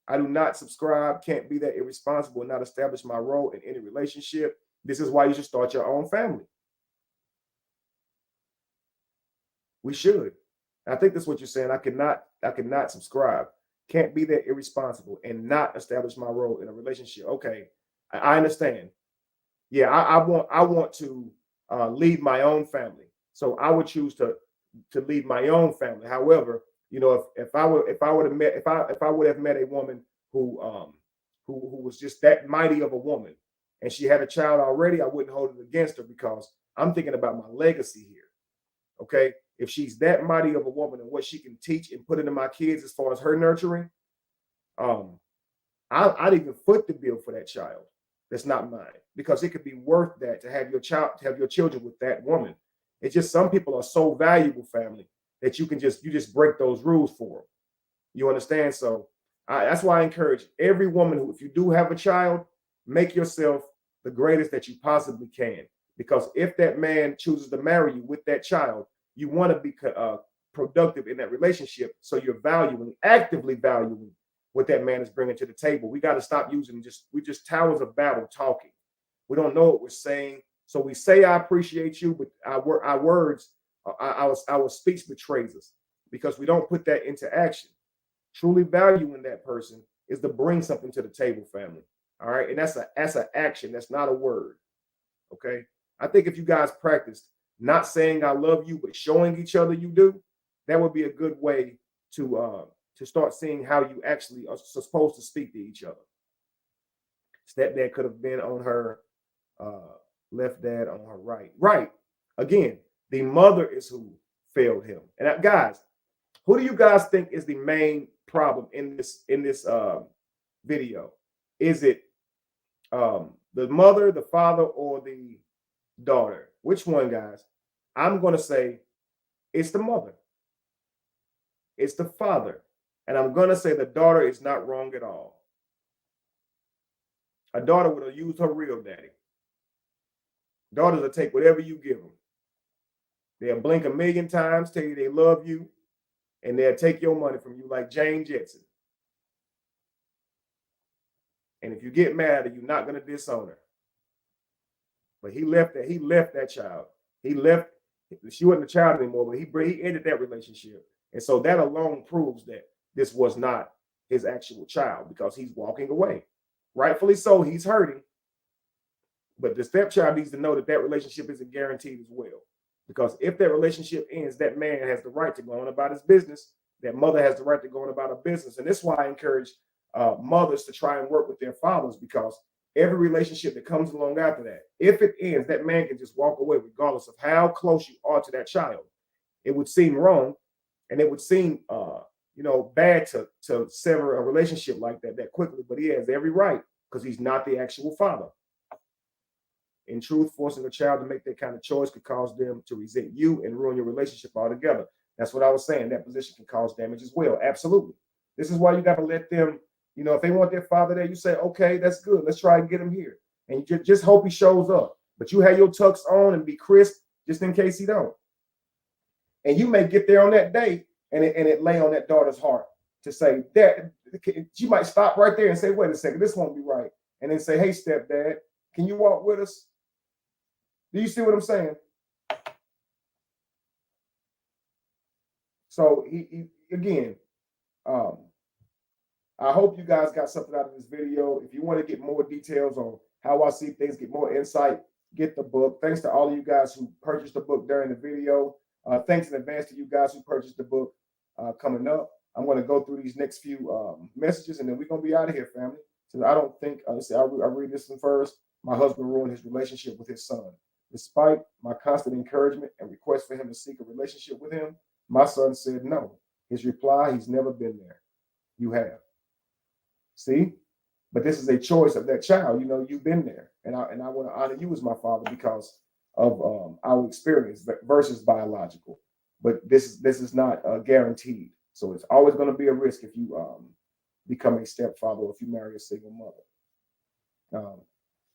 I do not subscribe, can't be that irresponsible and not establish my role in any relationship. This is why you should start your own family. We should. I think that's what you're saying. I cannot subscribe. Can't be that irresponsible and not establish my role in a relationship. Okay, I understand. Yeah, I want to lead my own family. So I would choose to lead my own family. However, if I would have met a woman who was just that mighty of a woman and she had a child already, I wouldn't hold it against her because I'm thinking about my legacy here. Okay. If she's that mighty of a woman and what she can teach and put into my kids as far as her nurturing, I'd even foot the bill for that child. that's not mine, because it could be worth that to have your child, to have your children with that woman. It's just some people are so valuable, family, that you just break those rules for them. You understand? So that's why I encourage every woman who, if you do have a child, make yourself the greatest that you possibly can. Because if that man chooses to marry you with that child, you want to be productive in that relationship. So you're actively valuing what that man is bringing to the table. We got to stop using we just towers of battle talking. We don't know what we're saying. So we say, I appreciate you, but our words, our speech betrays us because we don't put that into action. Truly valuing that person is to bring something to the table, family. All right. And that's an action. That's not a word. Okay. I think if you guys practiced not saying I love you, but showing each other you do, that would be a good way to start seeing how you actually are supposed to speak to each other. Stepdad could have been on her left, dad on her right. Right. Again, the mother is who failed him. And guys, who do you guys think is the main problem in this video? Is it the mother, the father, or the daughter? Which one, guys? I'm going to say it's the mother. It's the father. And I'm going to say the daughter is not wrong at all. A daughter would have used her real daddy. Daughters will take whatever you give them. They'll blink a million times, tell you they love you, and they'll take your money from you like Jane Jetson. And if you get mad at her, you're not going to disown her. But he left that child. She wasn't a child anymore, but he ended that relationship. And so that alone proves that this was not his actual child, because he's walking away. Rightfully so, he's hurting. But the stepchild needs to know that that relationship isn't guaranteed as well. Because if that relationship ends, that man has the right to go on about his business. That mother has the right to go on about her business. And this is why I encourage mothers to try and work with their fathers, because every relationship that comes along after that, if it ends, that man can just walk away regardless of how close you are to that child. It would seem wrong, and it would seem bad to sever a relationship like that quickly, but he has every right, because he's not the actual father. In truth, forcing a child to make that kind of choice could cause them to resent you and ruin your relationship altogether. That's what I was saying. That position can cause damage as well. Absolutely. This is why you got to let them, if they want their father there, you say, okay, that's good. Let's try and get him here. And you just hope he shows up. But you have your tux on and be crisp just in case he don't. And you may get there on that day and it lay on that daughter's heart to say that she might stop right there and say, wait a second, this won't be right. And then say, hey, stepdad, can you walk with us? Do you see what I'm saying? So again, I hope you guys got something out of this video. If you want to get more details on how I see things, get more insight, get the book. Thanks to all of you guys who purchased the book during the video. Thanks in advance to you guys who purchased the book coming up. I'm going to go through these next few messages, and then we're going to be out of here, family. So I don't think, I'll read this one first. My husband ruined his relationship with his son. Despite my constant encouragement and request for him to seek a relationship with him, my son said no. His reply, he's never been there. You have. See? But this is a choice of that child. You've been there. And I want to honor you as my father because of our experience versus biological. But this is not guaranteed. So it's always going to be a risk if you become a stepfather or if you marry a single mother.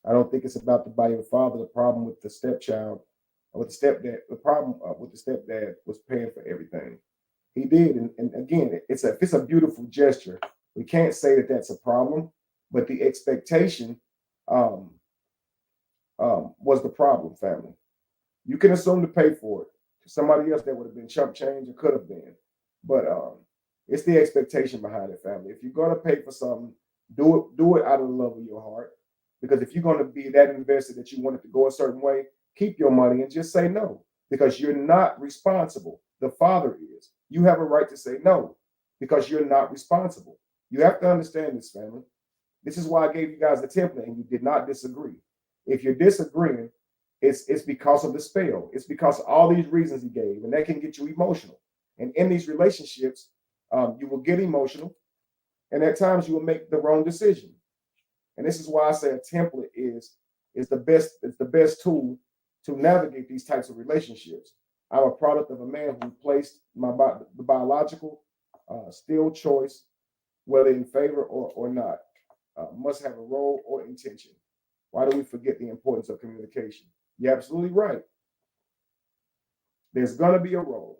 I don't think it's about the by your father. The problem with the stepchild, with the stepdad, the problem with the stepdad was paying for everything. He did, and again, it's a beautiful gesture. We can't say that that's a problem, but the expectation was the problem, family. You can assume to pay for it. To somebody else, that would have been chump change, or could have been, but it's the expectation behind it, family. If you're going to pay for something, do it out of the love of your heart. Because if you're going to be that invested that you want it to go a certain way, keep your money and just say no, because you're not responsible. The father is. You have a right to say no because you're not responsible. You have to understand this, family. This is why I gave you guys the template and you did not disagree. If you're disagreeing, it's because of the spell. It's because of all these reasons he gave, and that can get you emotional. And in these relationships, you will get emotional, and at times you will make the wrong decision. And this is why I say a template is the best tool to navigate these types of relationships. I'm a product of a man who placed the biological still choice, whether in favor or not, must have a role or intention. Why do we forget the importance of communication? You're absolutely right. There's gonna be a role.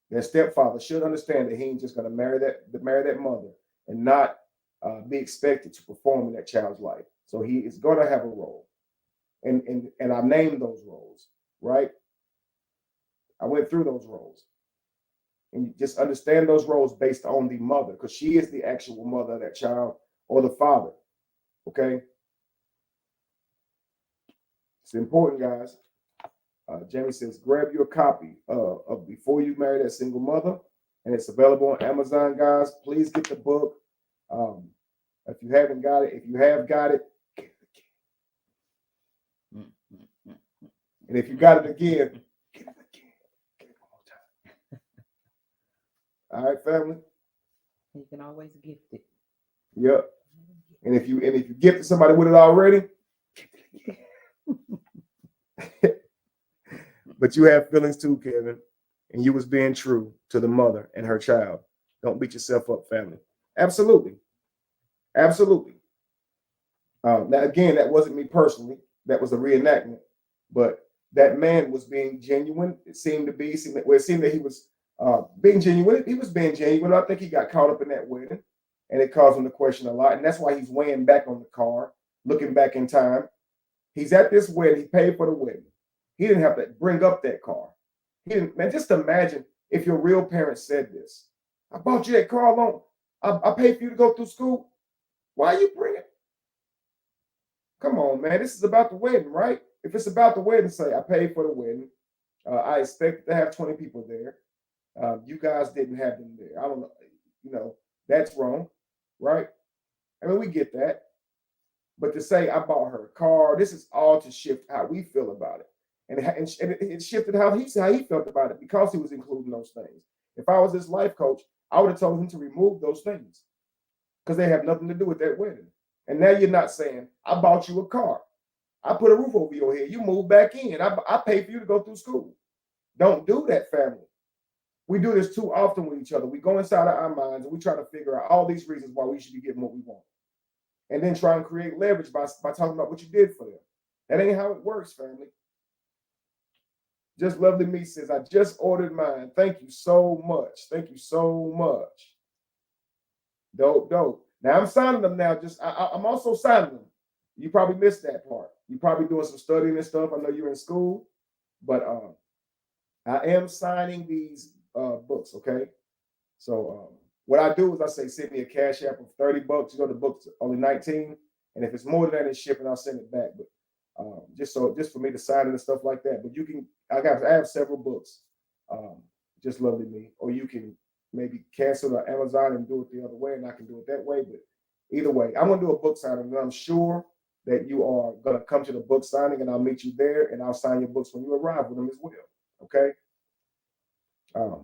Their stepfather should understand that he ain't just gonna marry that mother and not be expected to perform in that child's life. So he is gonna have a role, and I named those roles, right? I went through those roles, and you just understand those roles based on the mother, because she is the actual mother of that child, or the father. Okay, it's important, guys. Jamie says, grab your copy of Before You Marry That Single Mother, and it's available on Amazon, guys. Please get the book. If you haven't got it, if you have got it, get it again. And if you got it again, get it again. Get it one more time. All right, family. You can always gift it. Yep. And if you gift somebody with it already, gift it again. But you have feelings too, Kevin, and you was being true to the mother and her child. Don't beat yourself up, family. Absolutely. Absolutely. Now, again, that wasn't me personally. That was a reenactment. But that man was being genuine. It seemed that he was being genuine. He was being genuine. I think he got caught up in that wedding, and it caused him to question a lot. And that's why he's weighing back on the car, looking back in time. He's at this wedding. He paid for the wedding. He didn't have to bring up that car. He didn't. Man, just imagine if your real parents said this. I bought you that car alone. I paid for you to go through school. Why are you bringing it? Come on, man. This is about the wedding, right? If it's about the wedding, say, I paid for the wedding. I expected to have 20 people there. You guys didn't have them there. I don't know. You know, that's wrong, right? I mean, we get that. But to say I bought her a car, this is all to shift how we feel about it. And it shifted how he felt about it because he was including those things. If I was his life coach, I would have told him to remove those things because they have nothing to do with that wedding. And now you're not saying, I bought you a car. I put a roof over your head. You move back in. I paid for you to go through school. Don't do that, family. We do this too often with each other. We go inside of our minds and we try to figure out all these reasons why we should be getting what we want. And then try and create leverage by talking about what you did for them. That ain't how it works, family. Just Lovely Me says, I just ordered mine. Thank you so much. Thank you so much. Dope. Now I'm signing them now. I'm also signing them. You probably missed that part. You're probably doing some studying and stuff. I know you're in school, but I am signing these books, okay? So what I do is I say, send me a cash app of $30. You know, the book's only $19. And if it's more than that in shipping, I'll send it back. But just for me to sign it and stuff like that. But you can, I have several books, Just Lovely Me, or you can maybe cancel the Amazon and do it the other way, and I can do it that way. But either way, I'm gonna do a book signing, and I'm sure that you are gonna come to the book signing, and I'll meet you there, and I'll sign your books when you arrive with them as well. Okay.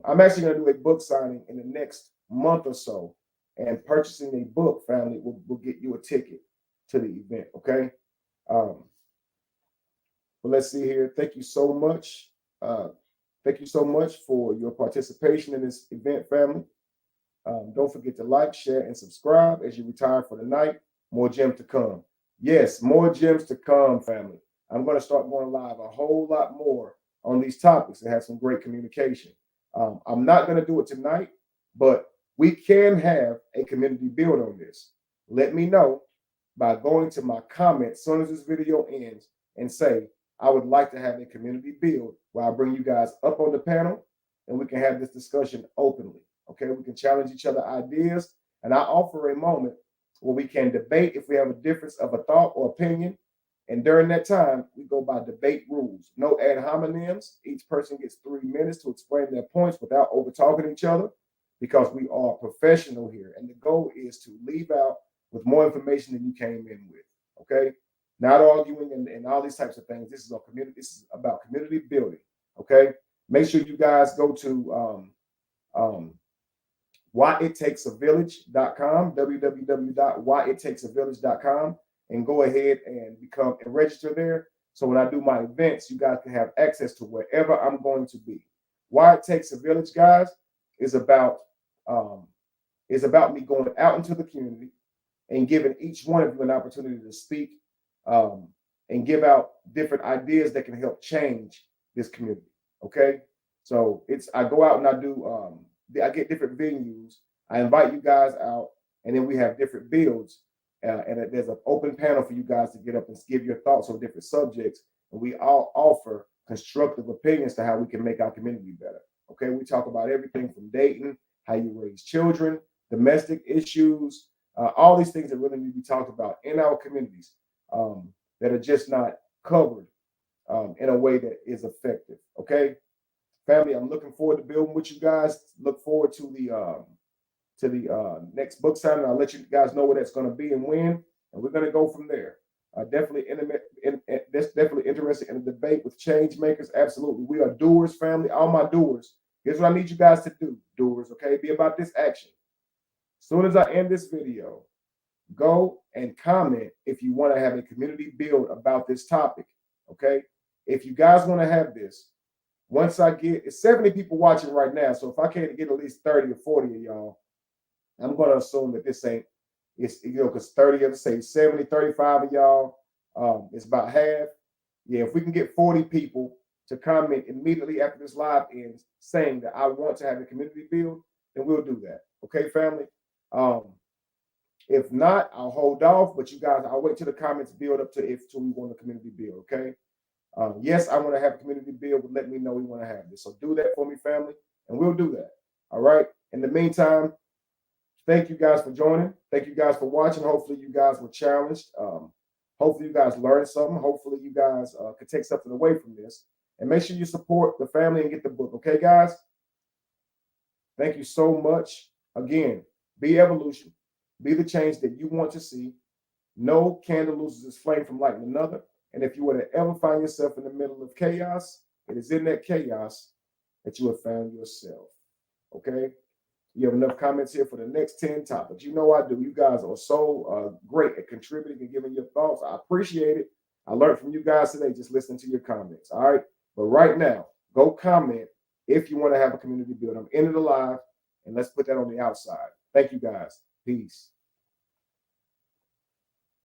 I'm actually gonna do a book signing in the next month or so, and purchasing a book, family, will get you a ticket to the event. Okay. But let's see here. Thank you so much. Thank you so much for your participation in this event, family. Don't forget to like, share, and subscribe as you retire for the night. More gems to come. Yes, more gems to come, family. I'm going to start going live a whole lot more on these topics and have some great communication. I'm not going to do it tonight, but we can have a community build on this. Let me know by going to my comments as soon as this video ends and say, I would like to have a community build where I bring you guys up on the panel and we can have this discussion openly. Okay, we can challenge each other ideas, and I offer a moment where we can debate if we have a difference of a thought or opinion. And during that time, we go by debate rules. No ad hominems. Each person gets 3 minutes to explain their points without over talking each other, because we are professional here. And the goal is to leave out with more information than you came in with. Okay. Not arguing and all these types of things. This is a community. This is about community building. Okay. Make sure you guys go to whyittakesavillage.com, www.whyittakesavillage.com, and go ahead and become and register there. So when I do my events, you guys can have access to wherever I'm going to be. Why It Takes a Village, guys, is about me going out into the community and giving each one of you an opportunity to speak and give out different ideas that can help change this community. Okay, so I go out and I do I get different venues. I invite you guys out, and then we have different builds, and there's an open panel for you guys to get up and give your thoughts on different subjects, and we all offer constructive opinions to how we can make our community better. Okay, we talk about everything from dating, how you raise children, domestic issues, all these things that really need to be talked about in our communities that are just not covered in a way that is effective. Okay, family, I'm looking forward to building with you guys. Look forward to the next book signing. I'll let you guys know where that's going to be and when, and we're going to go from there. Definitely interested in a debate with change makers. Absolutely, we are doers, family. All my doers. Here's what I need you guys to do, doers. Okay, be about this action. As soon as I end this video, go and comment if you want to have a community build about this topic. Okay, if you guys want to have this, once I get, it's 70 people watching right now, so if I can't get at least 30 or 40 of y'all, I'm going to assume that this ain't, it's, because 30 of us say 70, 35 of y'all, it's about half. Yeah, if we can get 40 people to comment immediately after this live ends saying that I want to have a community build, then we'll do that. Okay, family? If not, I'll hold off, but you guys, I'll wait till the comments build up till we want a community build, okay? Yes, I want to have a community build, but let me know we want to have this. So do that for me, family, and we'll do that. All right? In the meantime, thank you guys for joining. Thank you guys for watching. Hopefully you guys were challenged. Hopefully you guys learned something. Hopefully you guys could take something away from this. And make sure you support the family and get the book. Okay, guys? Thank you so much. Again, be evolution. Be the change that you want to see. No candle loses its flame from lighting another. And if you were to ever find yourself in the middle of chaos, it is in that chaos that you have found yourself. Okay? You have enough comments here for the next 10 topics. You know I do. You guys are so great at contributing and giving your thoughts. I appreciate it. I learned from you guys today just listening to your comments. All right? But right now, go comment if you want to have a community build. I'm ending the live, and let's put that on the outside. Thank you, guys. Peace.